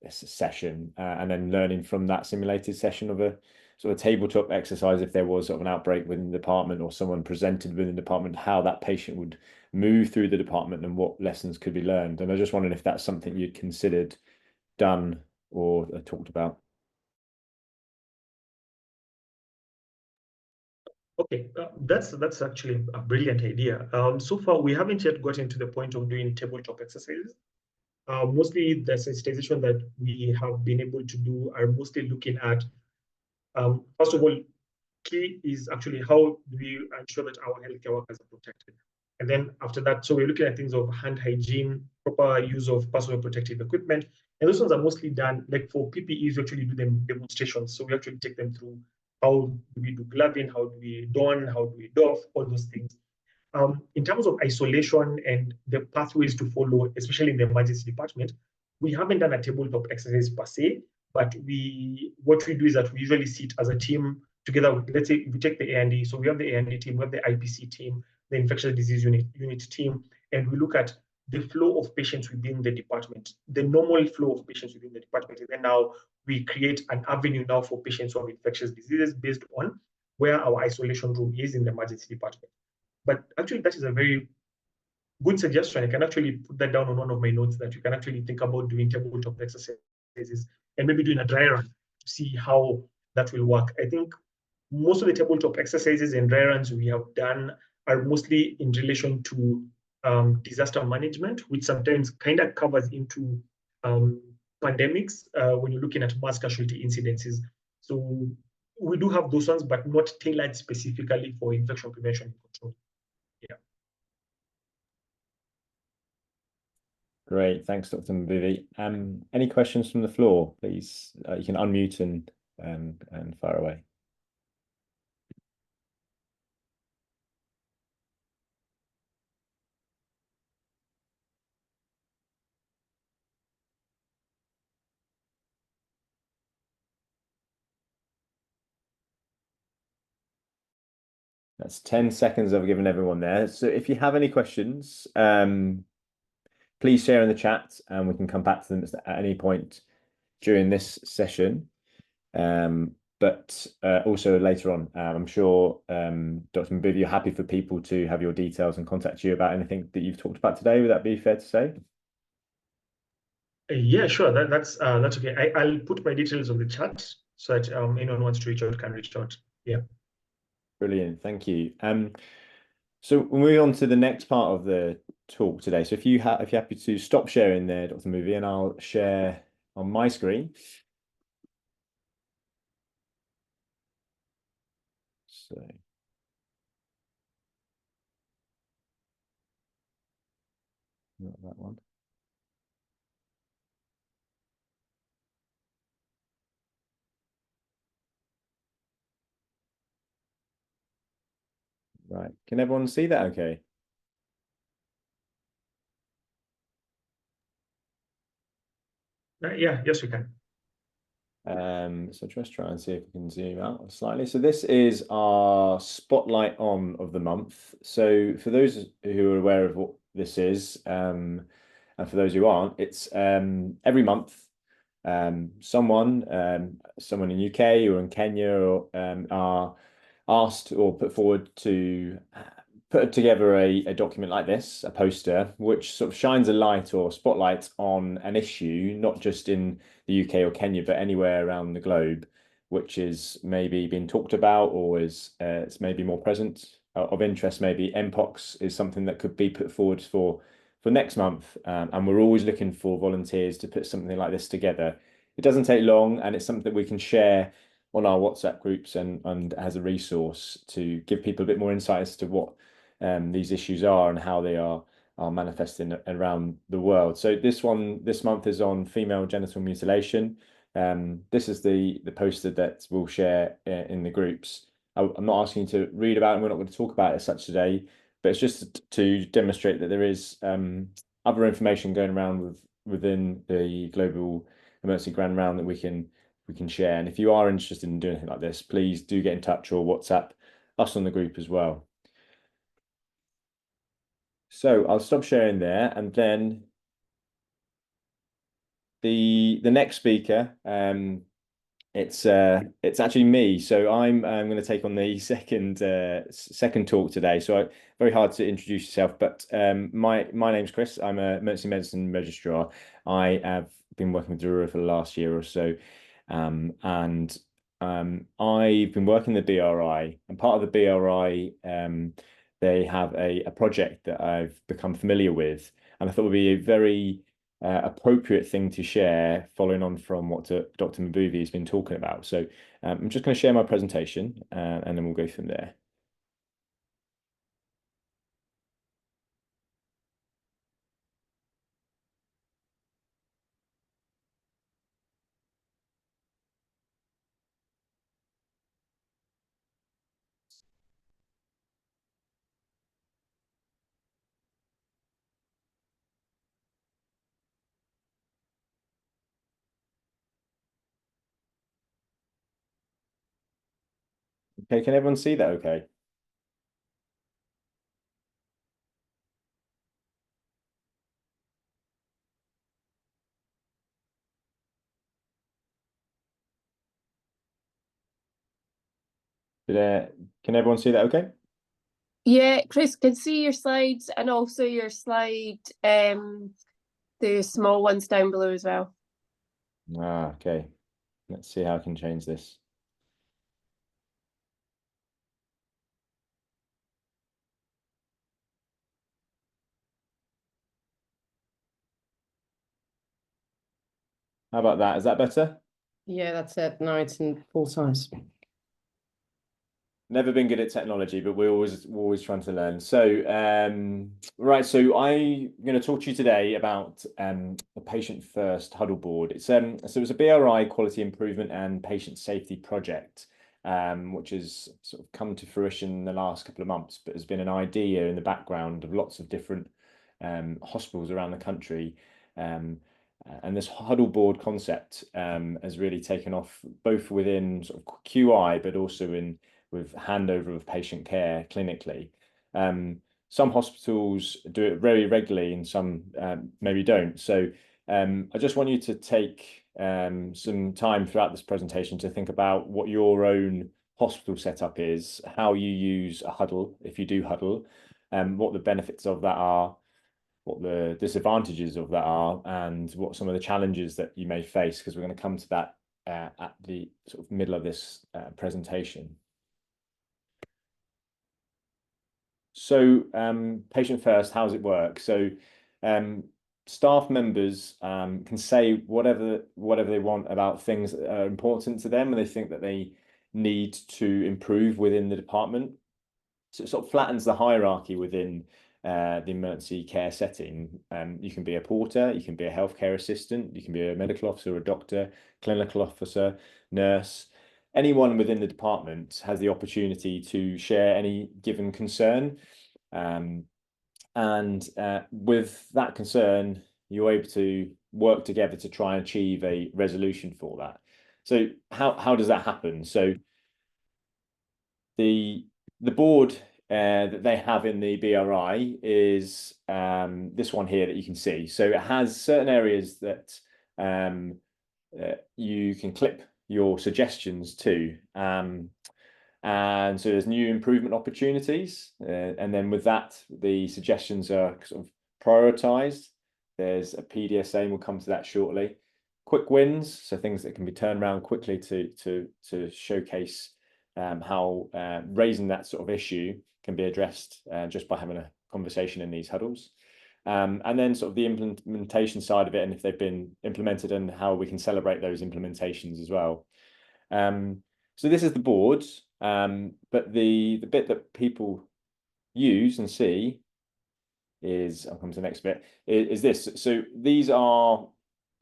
session, and then learning from that simulated session of a sort of tabletop exercise if there was sort of an outbreak within the department or someone presented within the department, how that patient would move through the department and what lessons could be learned. And I was just wondering if that's something you'd considered, done, or talked about. Okay, that's actually a brilliant idea. So far, we haven't yet gotten to the point of doing tabletop exercises. Mostly the sensitization that we have been able to do are mostly looking at, first of all, key is actually how do we ensure that our healthcare workers are protected. And then after that, so we're looking at things of hand hygiene, proper use of personal protective equipment. And those ones are mostly done, like for PPEs, we actually do them demonstrations. So we actually take them through how do we do gloving, how do we don, how do we doff, all those things. In terms of isolation and the pathways to follow, especially in the emergency department, we haven't done a tabletop exercise per se, but what we do is that we usually sit as a team together. Let's say we take the A&E, so we have the A&E team, we have the IPC team, the infectious disease unit team, and we look at the flow of patients within the department, the normal flow of patients within the department. And then now we create an avenue now for patients who have infectious diseases based on where our isolation room is in the emergency department. But actually, that is a very good suggestion. I can actually put that down on one of my notes that you can actually think about doing tabletop exercises and maybe doing a dry run to see how that will work. I think most of the tabletop exercises and dry runs we have done are mostly in relation to disaster management, which sometimes kind of covers into pandemics when you're looking at mass casualty incidences. So we do have those ones, but not tailored specifically for infection prevention and control. Yeah. Great, thanks, Dr. Mbuvi. Any questions from the floor, please? You can unmute and fire away. That's 10 seconds I've given everyone there. So if you have any questions, please share in the chat and we can come back to them at any point during this session. But also later on, I'm sure, Dr. Mbuvi, you're happy for people to have your details and contact you about anything that you've talked about today. Would that be fair to say? Yeah, sure. That's okay. I'll put my details on the chat so that anyone who wants to reach out can reach out. Yeah. Brilliant, thank you. So we'll move on to the next part of the talk today. So if you're happy to stop sharing there, Dr. Mbuvi, and I'll share on my screen. So not that one. Right, can everyone see that okay? Yeah, yes, we can. So just try and see if we can zoom out slightly. So this is our spotlight on of the month. So for those who are aware of what this is, and for those who aren't, it's every month someone in UK or in Kenya or are asked or put forward to put together a document like this, a poster, which sort of shines a light or spotlight on an issue, not just in the UK or Kenya, but anywhere around the globe, which is maybe being talked about or is it's maybe more present of interest. Maybe Mpox is something that could be put forward for next month, and we're always looking for volunteers to put something like this together. It doesn't take long, and it's something that we can share on our WhatsApp groups and as a resource to give people a bit more insight as to what these issues are and how they are manifesting around the world. So this month is on female genital mutilation. This is the poster that we'll share in the groups. I'm not asking you to read about it, and we're not going to talk about it as such today, but it's just to demonstrate that there is other information going around within the global emergency grand round that we can share. And if you are interested in doing anything like this, please do get in touch or WhatsApp us on the group as well. So I'll stop sharing there, and then the next speaker, it's actually me. So I'm going to take on the second talk today. So very hard to introduce yourself, but my name's Chris. I'm a emergency medicine registrar. I have been working with Dharura for the last year or so, and I've been working the BRI, and part of the BRI, they have a project that I've become familiar with, and I thought would be a very appropriate thing to share following on from what Dr. Mbuvi has been talking about. So I'm just going to share my presentation and then we'll go from there. Okay, can everyone see that okay? Did, can everyone see that okay? Yeah, Chris can see your slides and also your slide, the small ones down below as well. Okay. Let's see how I can change this. How about that? Is that better? Yeah, that's it. Now it's in full size. Never been good at technology, but we're always trying to learn. So, right. So I'm going to talk to you today about the patient first huddle board. It's so it was a BRI quality improvement and patient safety project, which has sort of come to fruition in the last couple of months, but has been an idea in the background of lots of different hospitals around the country. And this huddle board concept has really taken off both within sort of QI, but also in with handover of patient care clinically. Some hospitals do it very regularly and some maybe don't. So I just want you to take some time throughout this presentation to think about what your own hospital setup is, how you use a huddle, if you do huddle, what the benefits of that are, what the disadvantages of that are, and what some of the challenges that you may face, because we're going to come to that at the sort of middle of this presentation. So patient first, how does it work? So staff members can say whatever they want about things that are important to them and they think that they need to improve within the department. So it sort of flattens the hierarchy within the emergency care setting. You can be a porter, you can be a healthcare assistant, you can be a medical officer, a doctor, clinical officer, nurse. Anyone within the department has the opportunity to share any given concern. And with that concern, you're able to work together to try and achieve a resolution for that. So how does that happen? So the board that they have in the BRI is this one here that you can see. So it has certain areas that you can clip your suggestions to. And so there's new improvement opportunities. And then with that, the suggestions are sort of prioritized. There's a PDSA, and we'll come to that shortly. Quick wins, so things that can be turned around quickly to showcase how raising that sort of issue can be addressed just by having a conversation in these huddles. And then sort of the implementation side of it, and if they've been implemented and how we can celebrate those implementations as well. So this is the board, but the bit that people use and see is, I'll come to the next bit, is this. So these are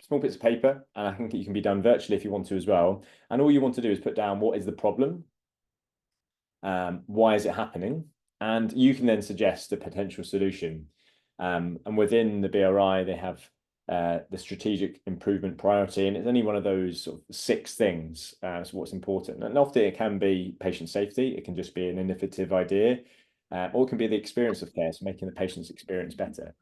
small bits of paper, and I think you can be done virtually if you want to as well. And all you want to do is put down what is the problem, why is it happening, and you can then suggest a potential solution. And within the BRI, they have the strategic improvement priority, and it's only one of those sort of 6 things. So what's important, and often it can be patient safety. It can just be an innovative idea, or it can be the experience of care, so making the patient's experience better.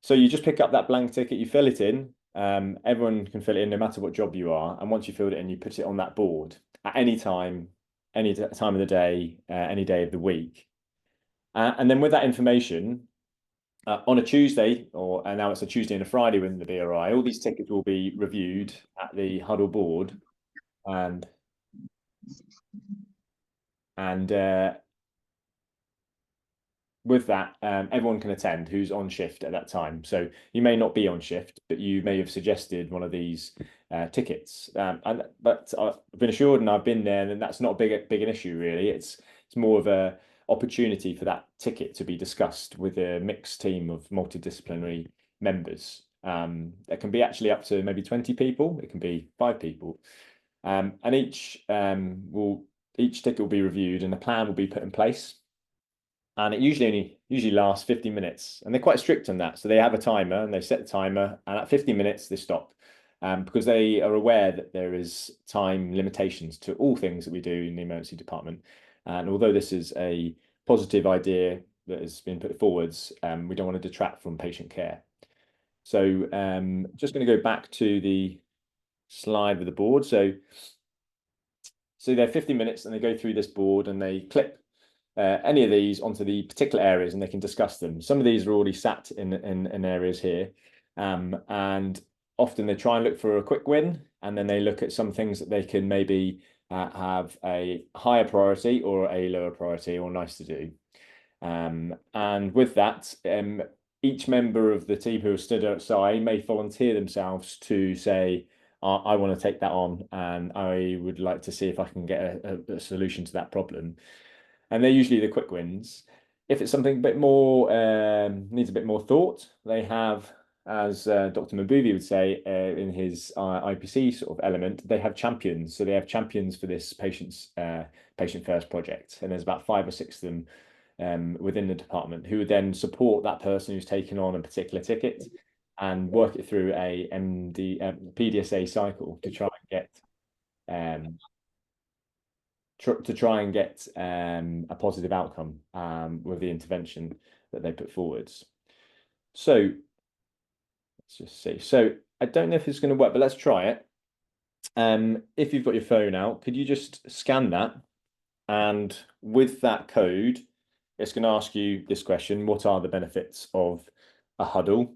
So you just pick up that blank ticket, you fill it in. Everyone can fill it in no matter what job you are. And once you filled it in, you put it on that board at any time of the day, any day of the week. And then with that information, on a Tuesday, and now it's a Tuesday and a Friday within the BRI, all these tickets will be reviewed at the huddle board, and with that, everyone can attend who's on shift at that time. So you may not be on shift, but you may have suggested one of these tickets. But I've been assured, and I've been there, and that's not big an issue really. It's more of a opportunity for that ticket to be discussed with a mixed team of multidisciplinary members. There can be actually up to maybe 20 people. It can be 5 people, and each ticket will be reviewed, and a plan will be put in place. And it usually lasts 50 minutes, and they're quite strict on that. So they have a timer, and they set the timer, and at 50 minutes they stop, because they are aware that there is time limitations to all things that we do in the emergency department. And although this is a positive idea that has been put forwards, we don't want to detract from patient care. So just going to go back to the slide with the board. So they're 50 minutes, and they go through this board, and they clip any of these onto the particular areas, and they can discuss them. Some of these are already sat in areas here, and often they try and look for a quick win, and then they look at some things that they can maybe have a higher priority or a lower priority or nice to do. And with that, each member of the team who has stood outside may volunteer themselves to say, I want to take that on, and I would like to see if I can get a solution to that problem. And they're usually the quick wins. If it's something a bit more, needs a bit more thought, they have, as Dr. Mbuvi would say in his IPC sort of element, they have champions. So they have champions for this patient first project. And there's about 5 or 6 of them within the department who would then support that person who's taken on a particular ticket and work it through a PDSA cycle to try and get a positive outcome with the intervention that they put forwards. So let's just see. So I don't know if it's going to work, but let's try it. If you've got your phone out, could you just scan that? And with that code, it's going to ask you this question: what are the benefits of a huddle?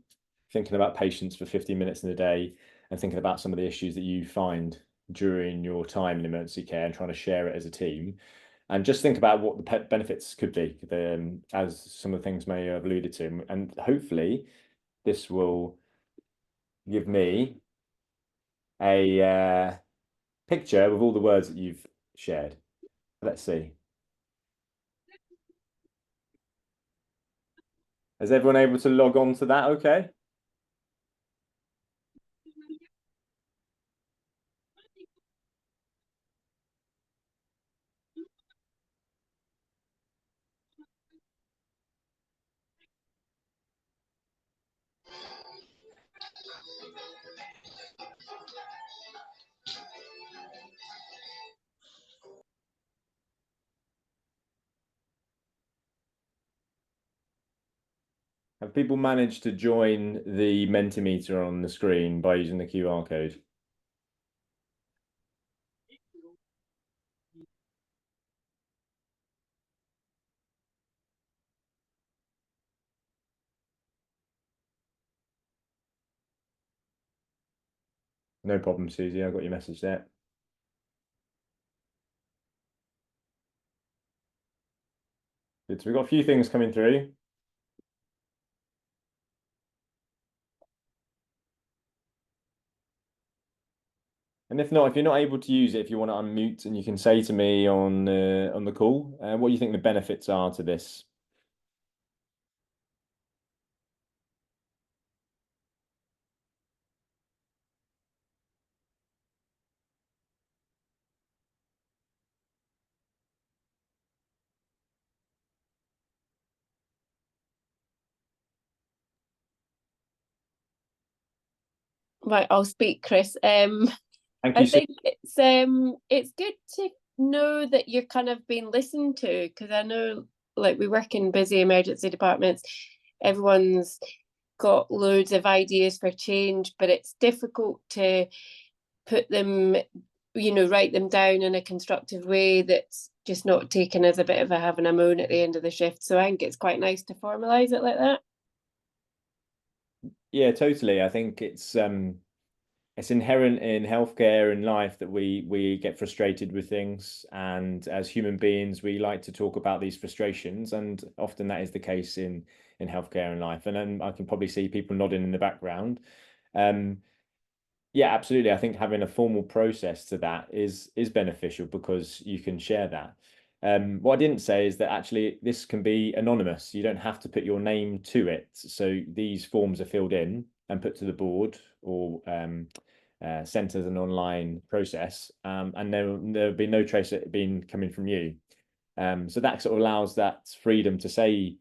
Thinking about patients for 50 minutes in a day, and thinking about some of the issues that you find during your time in emergency care, and trying to share it as a team. And just think about what the benefits could be, as some of the things may have alluded to. And hopefully this will give me a picture with all the words that you've shared. Let's see. Is everyone able to log on to that okay? Have people managed to join the Mentimeter on the screen by using the QR code? No problem, Susie. I got your message there. Good. So we've got a few things coming through. And if not, if you're not able to use it, if you want to unmute, and you can say to me on the call, what do you think the benefits are to this? Right, I'll speak, Chris. Thank I you. think it's good to know that you're kind of being listened to, because I know, like, we work in busy emergency departments. Everyone's got loads of ideas for change, but it's difficult to put them, write them down in a constructive way that's just not taken as a bit of a having a moan at the end of the shift. So I think it's quite nice to formalise it like that. Yeah, totally. I think it's inherent in healthcare and life that we get frustrated with things, and as human beings we like to talk about these frustrations, and often that is the case in healthcare and life. And then I can probably see people nodding in the background. Yeah, absolutely. I think having a formal process to that is beneficial because you can share that. What I didn't say is that actually this can be anonymous. You don't have to put your name to it. So these forms are filled in and put to the board, or sent as an online process, and there'll be no trace of it being coming from you. So that sort of allows that freedom to say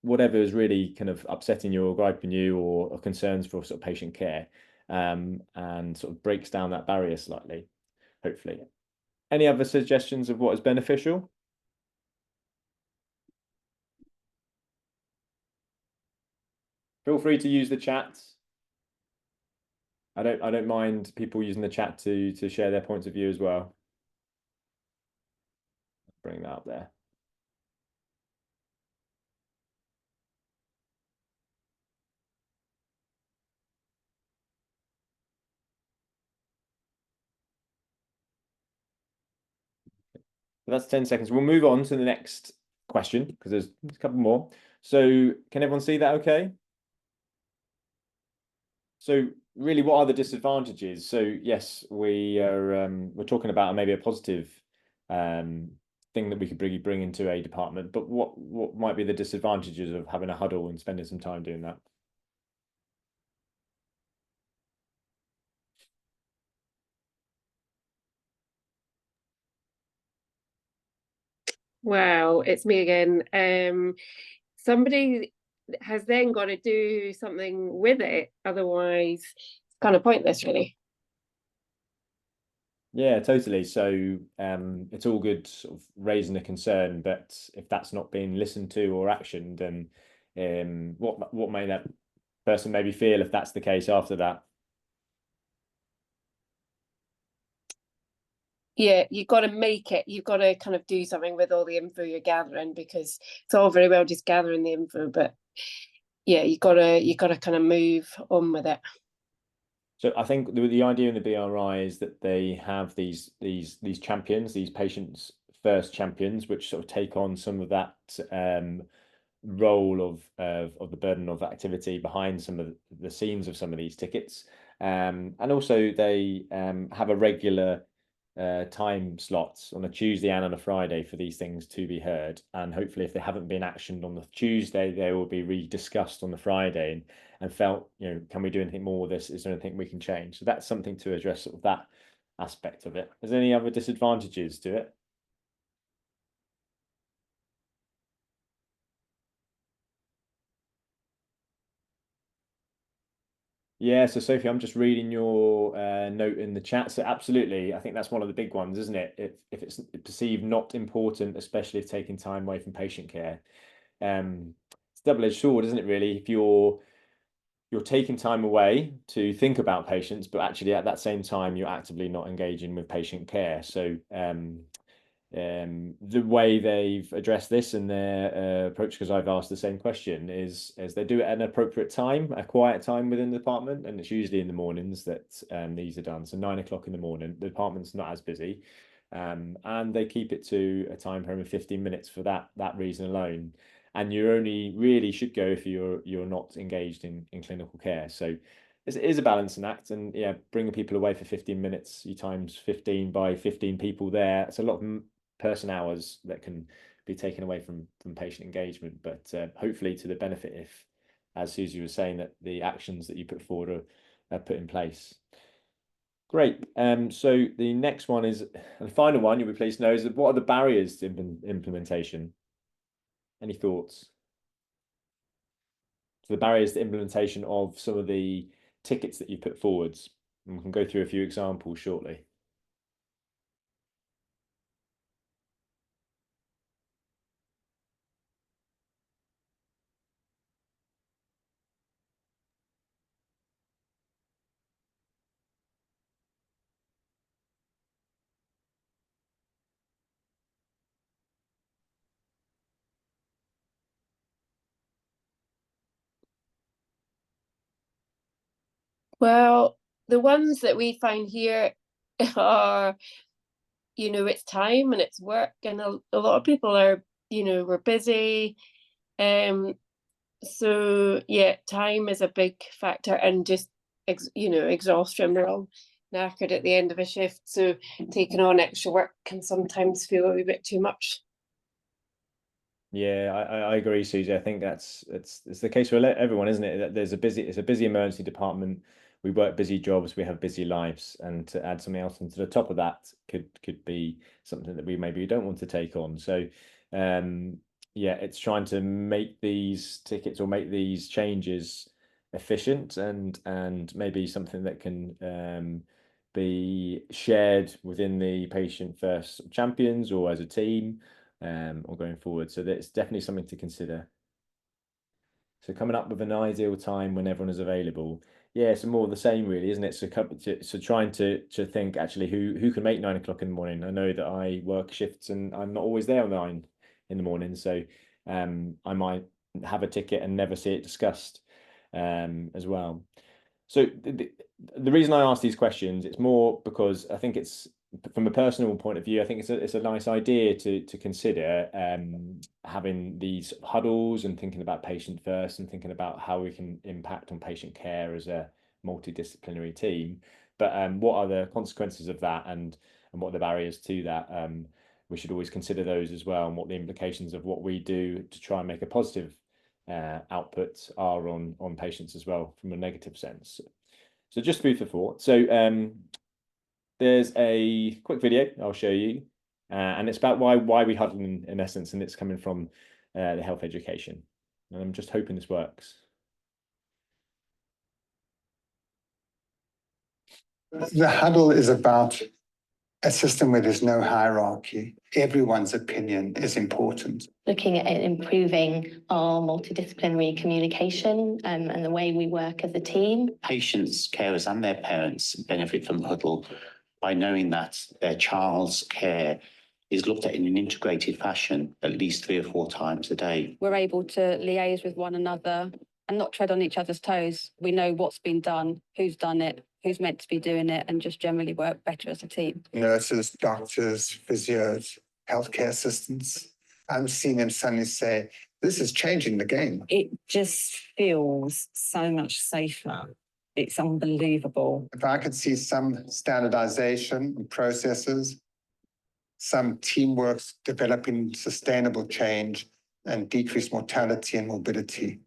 whatever is really kind of upsetting you or griping you, or concerns for sort of patient care, and sort of breaks down that barrier slightly, hopefully. Any other suggestions of what is beneficial? Feel free to use the chat. I don't mind people using the chat to share their points of view as well. Bring that up there. That's 10 seconds. We'll move on to the next question because there's a couple more. So can everyone see that okay? So really, what are the disadvantages? So yes, we're talking about maybe a positive thing that we could really bring into a department, but what might be the disadvantages of having a huddle and spending some time doing that? Wow, it's me again. Somebody has then got to do something with it, otherwise it's kind of pointless, really. Yeah, totally. So it's all good sort of raising a concern, but if that's not being listened to or actioned, then what may that person maybe feel if that's the case after that? Yeah, you've got to make it. You've got to kind of do something with all the info you're gathering, because it's all very well just gathering the info, but yeah, you gotta kind of move on with it. So I think the idea in the BRI is that they have these champions, these patients first champions, which sort of take on some of that role of the burden of activity behind some of the scenes of some of these tickets. And also they have a regular time slots on a Tuesday and on a Friday for these things to be heard. And hopefully if they haven't been actioned on the Tuesday, they will be rediscussed on the Friday, and felt, can we do anything more with this? Is there anything we can change? So that's something to address, sort of that aspect of it. Is there any other disadvantages to it? Yeah, so Sophie, I'm just reading your note in the chat. So absolutely, I think that's one of the big ones, isn't it? If it's perceived not important, especially if taking time away from patient care. It's a double-edged sword, isn't it, really? If you're taking time away to think about patients, but actually at that same time you're actively not engaging with patient care. So the way they've addressed this in their approach, because I've asked the same question, is they do it at an appropriate time, a quiet time within the department, and it's usually in the mornings that these are done. So 9 o'clock in the morning, the department's not as busy, and they keep it to a time frame of 15 minutes for that reason alone. And you only really should go if you're not engaged in clinical care. So it is a balancing act, and yeah, bringing people away for 15 minutes, you times 15 by 15 people there. It's a lot of person hours that can be taken away from patient engagement, but hopefully to the benefit, if, as Susie was saying, that the actions that you put forward are put in place. Great. So the next one is, and the final one you'll be pleased to know, is what are the barriers to implementation? Any thoughts? So the barriers to implementation of some of the tickets that you put forwards. And we can go through a few examples shortly. Well, the ones that we find here are, it's time and it's work, and a lot of people are, we're busy. So yeah, time is a big factor, and just exhaustion. We're all knackered at the end of a shift, so taking on extra work can sometimes feel a wee bit too much. Yeah, I agree, Susie. I think it's the case for everyone, isn't it? That it's a busy emergency department. We work busy jobs, we have busy lives, and to add something else onto the top of that could be something that we maybe don't want to take on. So, yeah, it's trying to make these tickets or make these changes efficient and maybe something that can be shared within the patient first champions or as a team. Or going forward. So that's definitely something to consider. So coming up with an ideal time when everyone is available. Yeah, it's more of the same really, isn't it? So trying to think actually who can make 9 o'clock in the morning. I know that I work shifts and I'm not always there at 9 in the morning. So I might have a ticket and never see it discussed as well. So the reason I ask these questions, it's more because I think it's from a personal point of view, I think it's a nice idea to consider having these huddles and thinking about patient first and thinking about how we can impact on patient care as a multidisciplinary team. But what are the consequences of that and what are the barriers to that? We should always consider those as well, and what the implications of what we do to try and make a positive outputs are on patients as well from a negative sense. So just food for thought. So there's a quick video I'll show you, and it's about why we huddle in essence, and it's coming from the health education. And I'm just hoping this works. The huddle is about a system where there's no hierarchy. Everyone's opinion is important. Looking at improving our multidisciplinary communication and the way we work as a team. Patients, carers and their parents benefit from the huddle by knowing that their child's care is looked at in an integrated fashion at least 3 or 4 times a day. We're able to liaise with one another and not tread on each other's toes. We know what's been done, who's done it, who's meant to be doing it, and just generally work better as a team. Nurses, doctors, physios, healthcare assistants. I'm seeing them suddenly say, this is changing the game. It just feels so much safer. It's unbelievable. If I could see some standardization in processes, some teamwork developing sustainable change and decrease mortality and morbidity,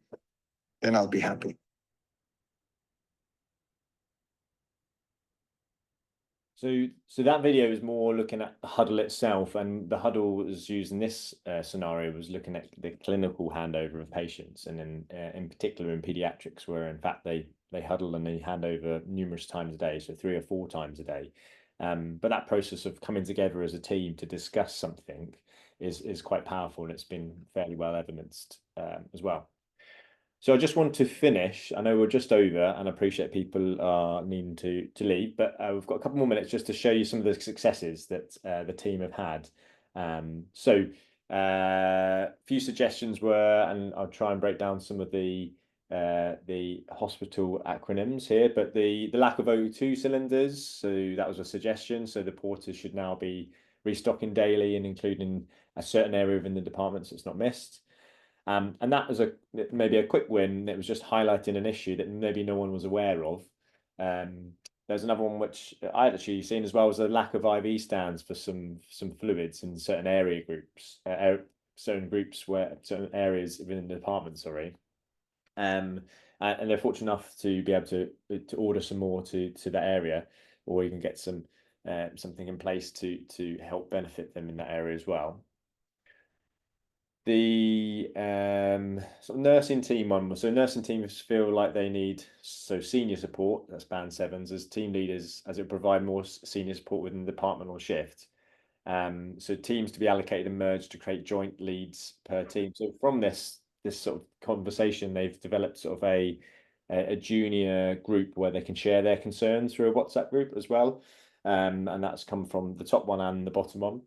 then I'll be happy. So that video is more looking at the huddle itself, and the huddle was used in this scenario was looking at the clinical handover of patients, and in particular in pediatrics, where in fact they huddle and they hand over numerous times a day, so 3 or 4 times a day. But that process of coming together as a team to discuss something is quite powerful, and it's been fairly well evidenced as well. So I just want to finish. I know we're just over, and I appreciate people are needing to leave, but we've got a couple more minutes just to show you some of the successes that the team have had. So a few suggestions were, and I'll try and break down some of the hospital acronyms here, but the lack of O2 cylinders. So that was a suggestion. So the porters should now be restocking daily and including a certain area within the department so it's not missed. And that was maybe a quick win. It was just highlighting an issue that maybe no one was aware of. There's another one which I had actually seen as well, was a lack of IV stands for some fluids in certain area groups, certain areas within the department. Sorry, and they're fortunate enough to be able to order some more to that area, or even get something in place to help benefit them in that area as well. The sort of nursing team one. So nursing teams feel like they need senior support, that's band sevens, as team leaders, as it provide more senior support within the department or shift. So teams to be allocated and merged to create joint leads per team. So from this sort of conversation, they've developed sort of a junior group where they can share their concerns through a WhatsApp group as well. And that's come from the top one and the bottom one.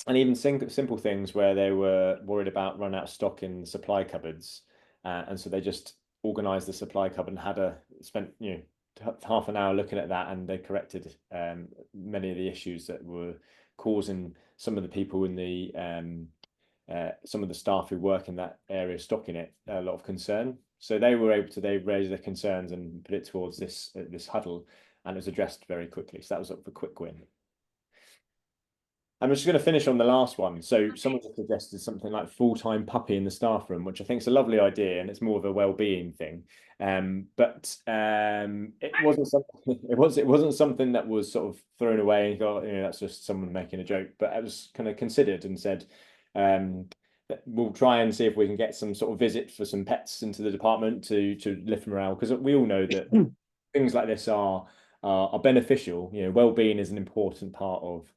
And even simple things where they were worried about run out of stock in supply cupboards. And so they just organized the supply cupboard and spent half an hour looking at that, and they corrected many of the issues that were causing some of the people in the some of the staff who work in that area stocking it a lot of concern. So they were able to raise their concerns and put it towards this huddle, and it was addressed very quickly. So that was a quick win. I'm just going to finish on the last one. So someone suggested something like full-time puppy in the staff room, which I think is a lovely idea, and it's more of a well-being thing. But it wasn't something. It wasn't something that was sort of thrown away and got, that's just someone making a joke. But it was kind of considered and said, that we'll try and see if we can get some sort of visit for some pets into the department to lift morale, because we all know that things like this are beneficial. Well-being is an important part of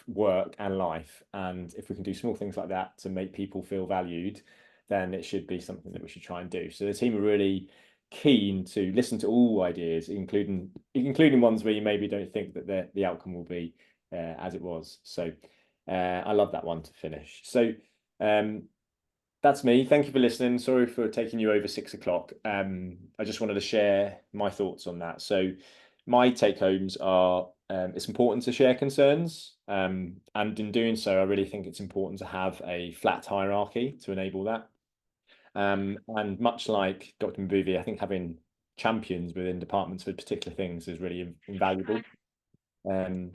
work and life, and if we can do small things like that to make people feel valued, then it should be something that we should try and do. So the team are really keen to listen to all ideas, including ones where you maybe don't think that the outcome will be as it was. So I love that one to finish. So that's me. Thank you for listening. Sorry for taking you over 6 o'clock. I just wanted to share my thoughts on that. So my take homes are, it's important to share concerns. And in doing so, I really think it's important to have a flat hierarchy to enable that. And much like Dr. Mbuvi, I think having champions within departments for particular things is really invaluable. I'm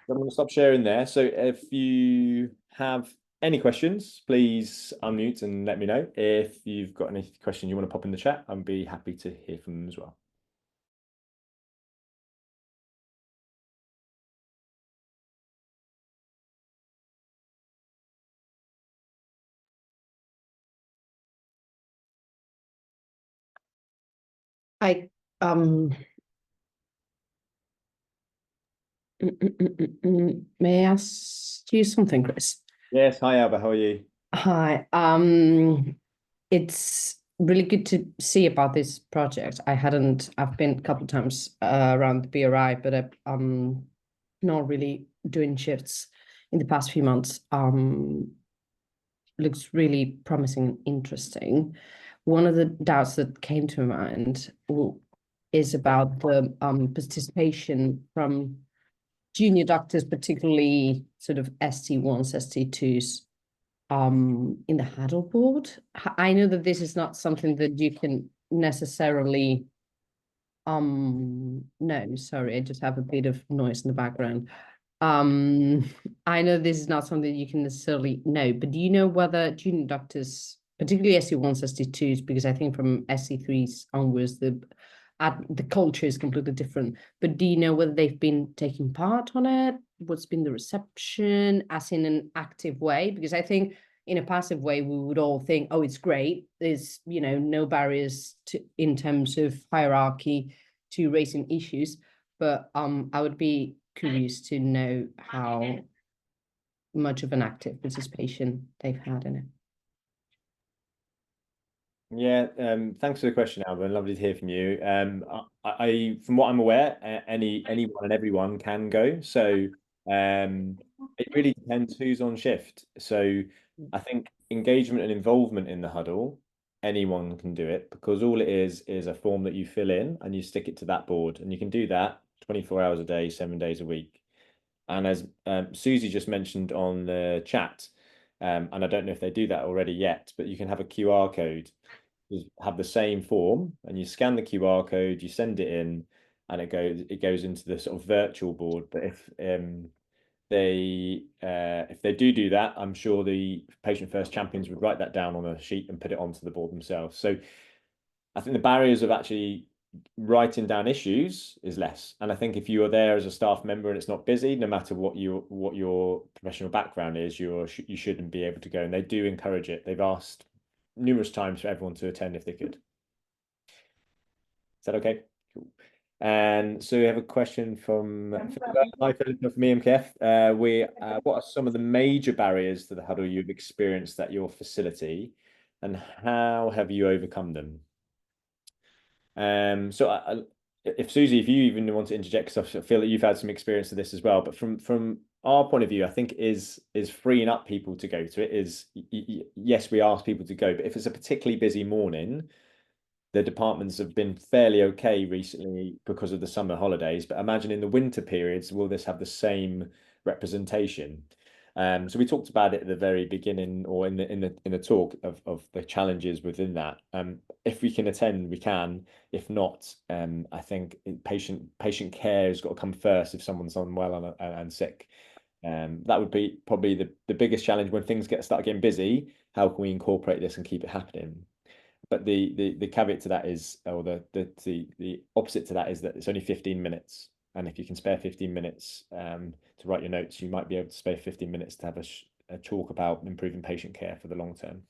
going to stop sharing there. So if you have any questions, please unmute and let me know. If you've got any questions you want to pop in the chat, I'd be happy to hear from them as well. I may I ask you something, Chris? Yes, hi Alba, how are you? Hi. It's really good to see about this project. I've been a couple of times around the BRI, but I'm not really doing shifts in the past few months. Looks really promising and interesting. One of the doubts that came to my mind is about the participation from junior doctors, particularly sort of ST1s, ST2s, in the huddle board. I know that this is not something that you can necessarily no, sorry, I just have a bit of noise in the background. I know this is not something you can necessarily know, but do you know whether junior doctors, particularly SC1s, SC2s, because I think from SC3s onwards, the culture is completely different, but do you know whether they've been taking part on it? What's been the reception, as in an active way? Because I think in a passive way, we would all think, oh, it's great. There's, no barriers in terms of hierarchy to raising issues. But I would be curious to know how much of an active participation they've had in it. Yeah, thanks for the question, Alvin. Lovely to hear from you. I from what I'm aware, anyone and everyone can go. So it really depends who's on shift. So I think engagement and involvement in the huddle, anyone can do it, because all it is a form that you fill in and you stick it to that board, and you can do that 24 hours a day, 7 days a week. And as Susie just mentioned on the chat, and I don't know if they do that already yet, but you can have a QR code. You have the same form, and you scan the QR code, you send it in, and it goes into the sort of virtual board. But if they do that, I'm sure the patient first champions would write that down on a sheet and put it onto the board themselves. So I think the barriers of actually writing down issues is less. And I think if you are there as a staff member and it's not busy, no matter what your professional background is, you shouldn't be able to go. And they do encourage it. They've asked numerous times for everyone to attend if they could. Is that okay? Cool. And so we have a question from hi Philippa from EMKF. What are some of the major barriers to the huddle you've experienced at your facility, and how have you overcome them? So if Susie, if you even want to interject, because I feel that you've had some experience of this as well, but from our point of view, I think is freeing up people to go to it is, yes, we ask people to go, but if it's a particularly busy morning, the departments have been fairly okay recently because of the summer holidays, but imagine in the winter periods, will this have the same representation? So we talked about it at the very beginning, or in the talk of the challenges within that. If we can attend, we can. If not, I think patient care has got to come first if someone's unwell and sick. That would be probably the biggest challenge when things start getting busy. How can we incorporate this and keep it happening? But the caveat to that is, or the opposite to that is that it's only 15 minutes. And if you can spare 15 minutes to write your notes, you might be able to spare 15 minutes to have a talk about improving patient care for the long term.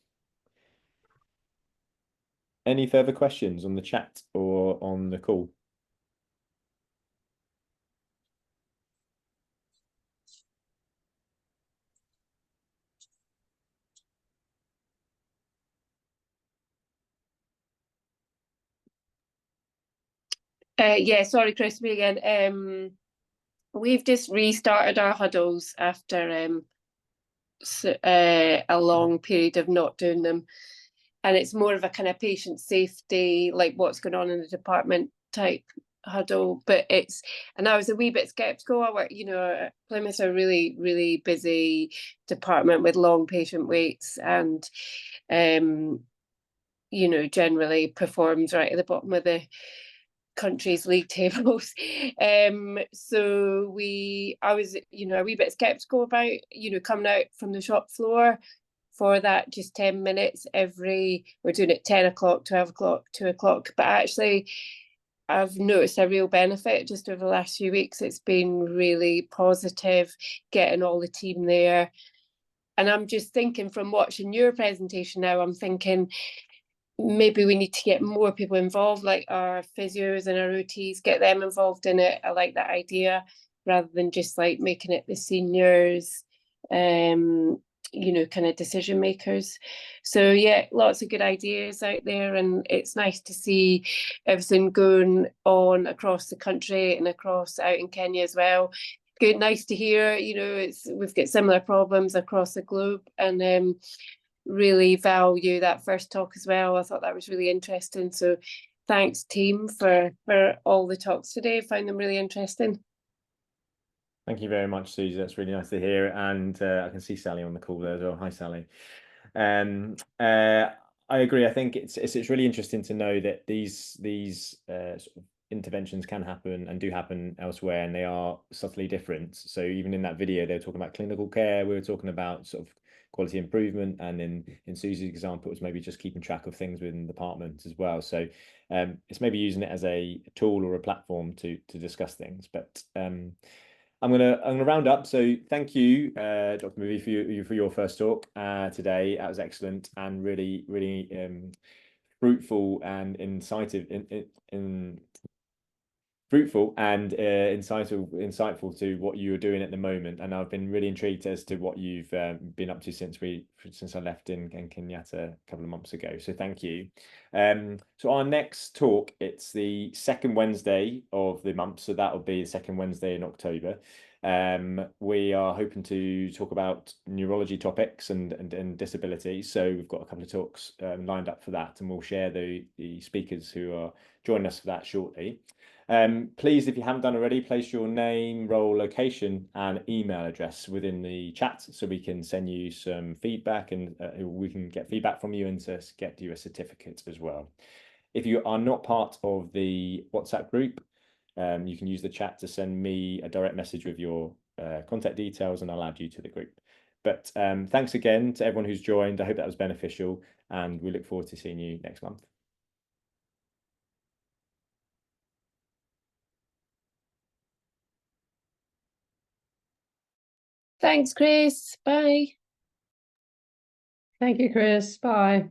Any further questions on the chat or on the call? Yeah, sorry, Chris, me again. We've just restarted our huddles after a long period of not doing them, and it's more of a kind of patient safety, like what's going on in the department type huddle. But and I was a wee bit skeptical. I work, Plymouth's a really, really busy department with long patient waits, and generally performs right at the bottom of the country's league tables. So I was, a wee bit skeptical about, coming out from the shop floor for that just 10 minutes we're doing it 10 o'clock, 12 o'clock, 2 o'clock. But actually, I've noticed a real benefit just over the last few weeks. It's been really positive getting all the team there. And I'm just thinking, from watching your presentation now, I'm thinking, maybe we need to get more people involved, like our physios and our OTs, get them involved in it. I like that idea, rather than just like making it the seniors, kind of decision makers. So yeah, lots of good ideas out there, and it's nice to see everything going on across the country and across out in Kenya as well. Good, nice to hear, we've got similar problems across the globe, and really value that first talk as well. I thought that was really interesting. So thanks, team, for all the talks today. I found them really interesting. Thank you very much, Susie. That's really nice to hear. And I can see Sally on the call there as well. Hi, Sally. I agree. I think it's really interesting to know that these sort of interventions can happen and do happen elsewhere, and they are subtly different. So even in that video, they were talking about clinical care. We were talking about sort of quality improvement, and in Susie's example, it was maybe just keeping track of things within the department as well. So it's maybe using it as a tool or a platform to discuss things. But I'm gonna round up. So thank you, Dr. Mbuvi, for your first talk today. That was excellent and really, really fruitful and insightful to what you are doing at the moment. And I've been really intrigued as to what you've been up to since I left in Kenyatta a couple of months ago. So thank you. So our next talk, it's the second Wednesday of the month. So that will be the second Wednesday in October. We are hoping to talk about neurology topics and disability. So we've got a couple of talks lined up for that, and we'll share the speakers who are joining us for that shortly. Please, if you haven't done already, place your name, role, location, and email address within the chat so we can send you some feedback, and we can get feedback from you and to get you a certificate as well. If you are not part of the WhatsApp group, you can use the chat to send me a direct message with your contact details, and I'll add you to the group. But thanks again to everyone who's joined. I hope that was beneficial, and we look forward to seeing you next month. Thanks, Chris. Bye. Thank you, Chris. Bye.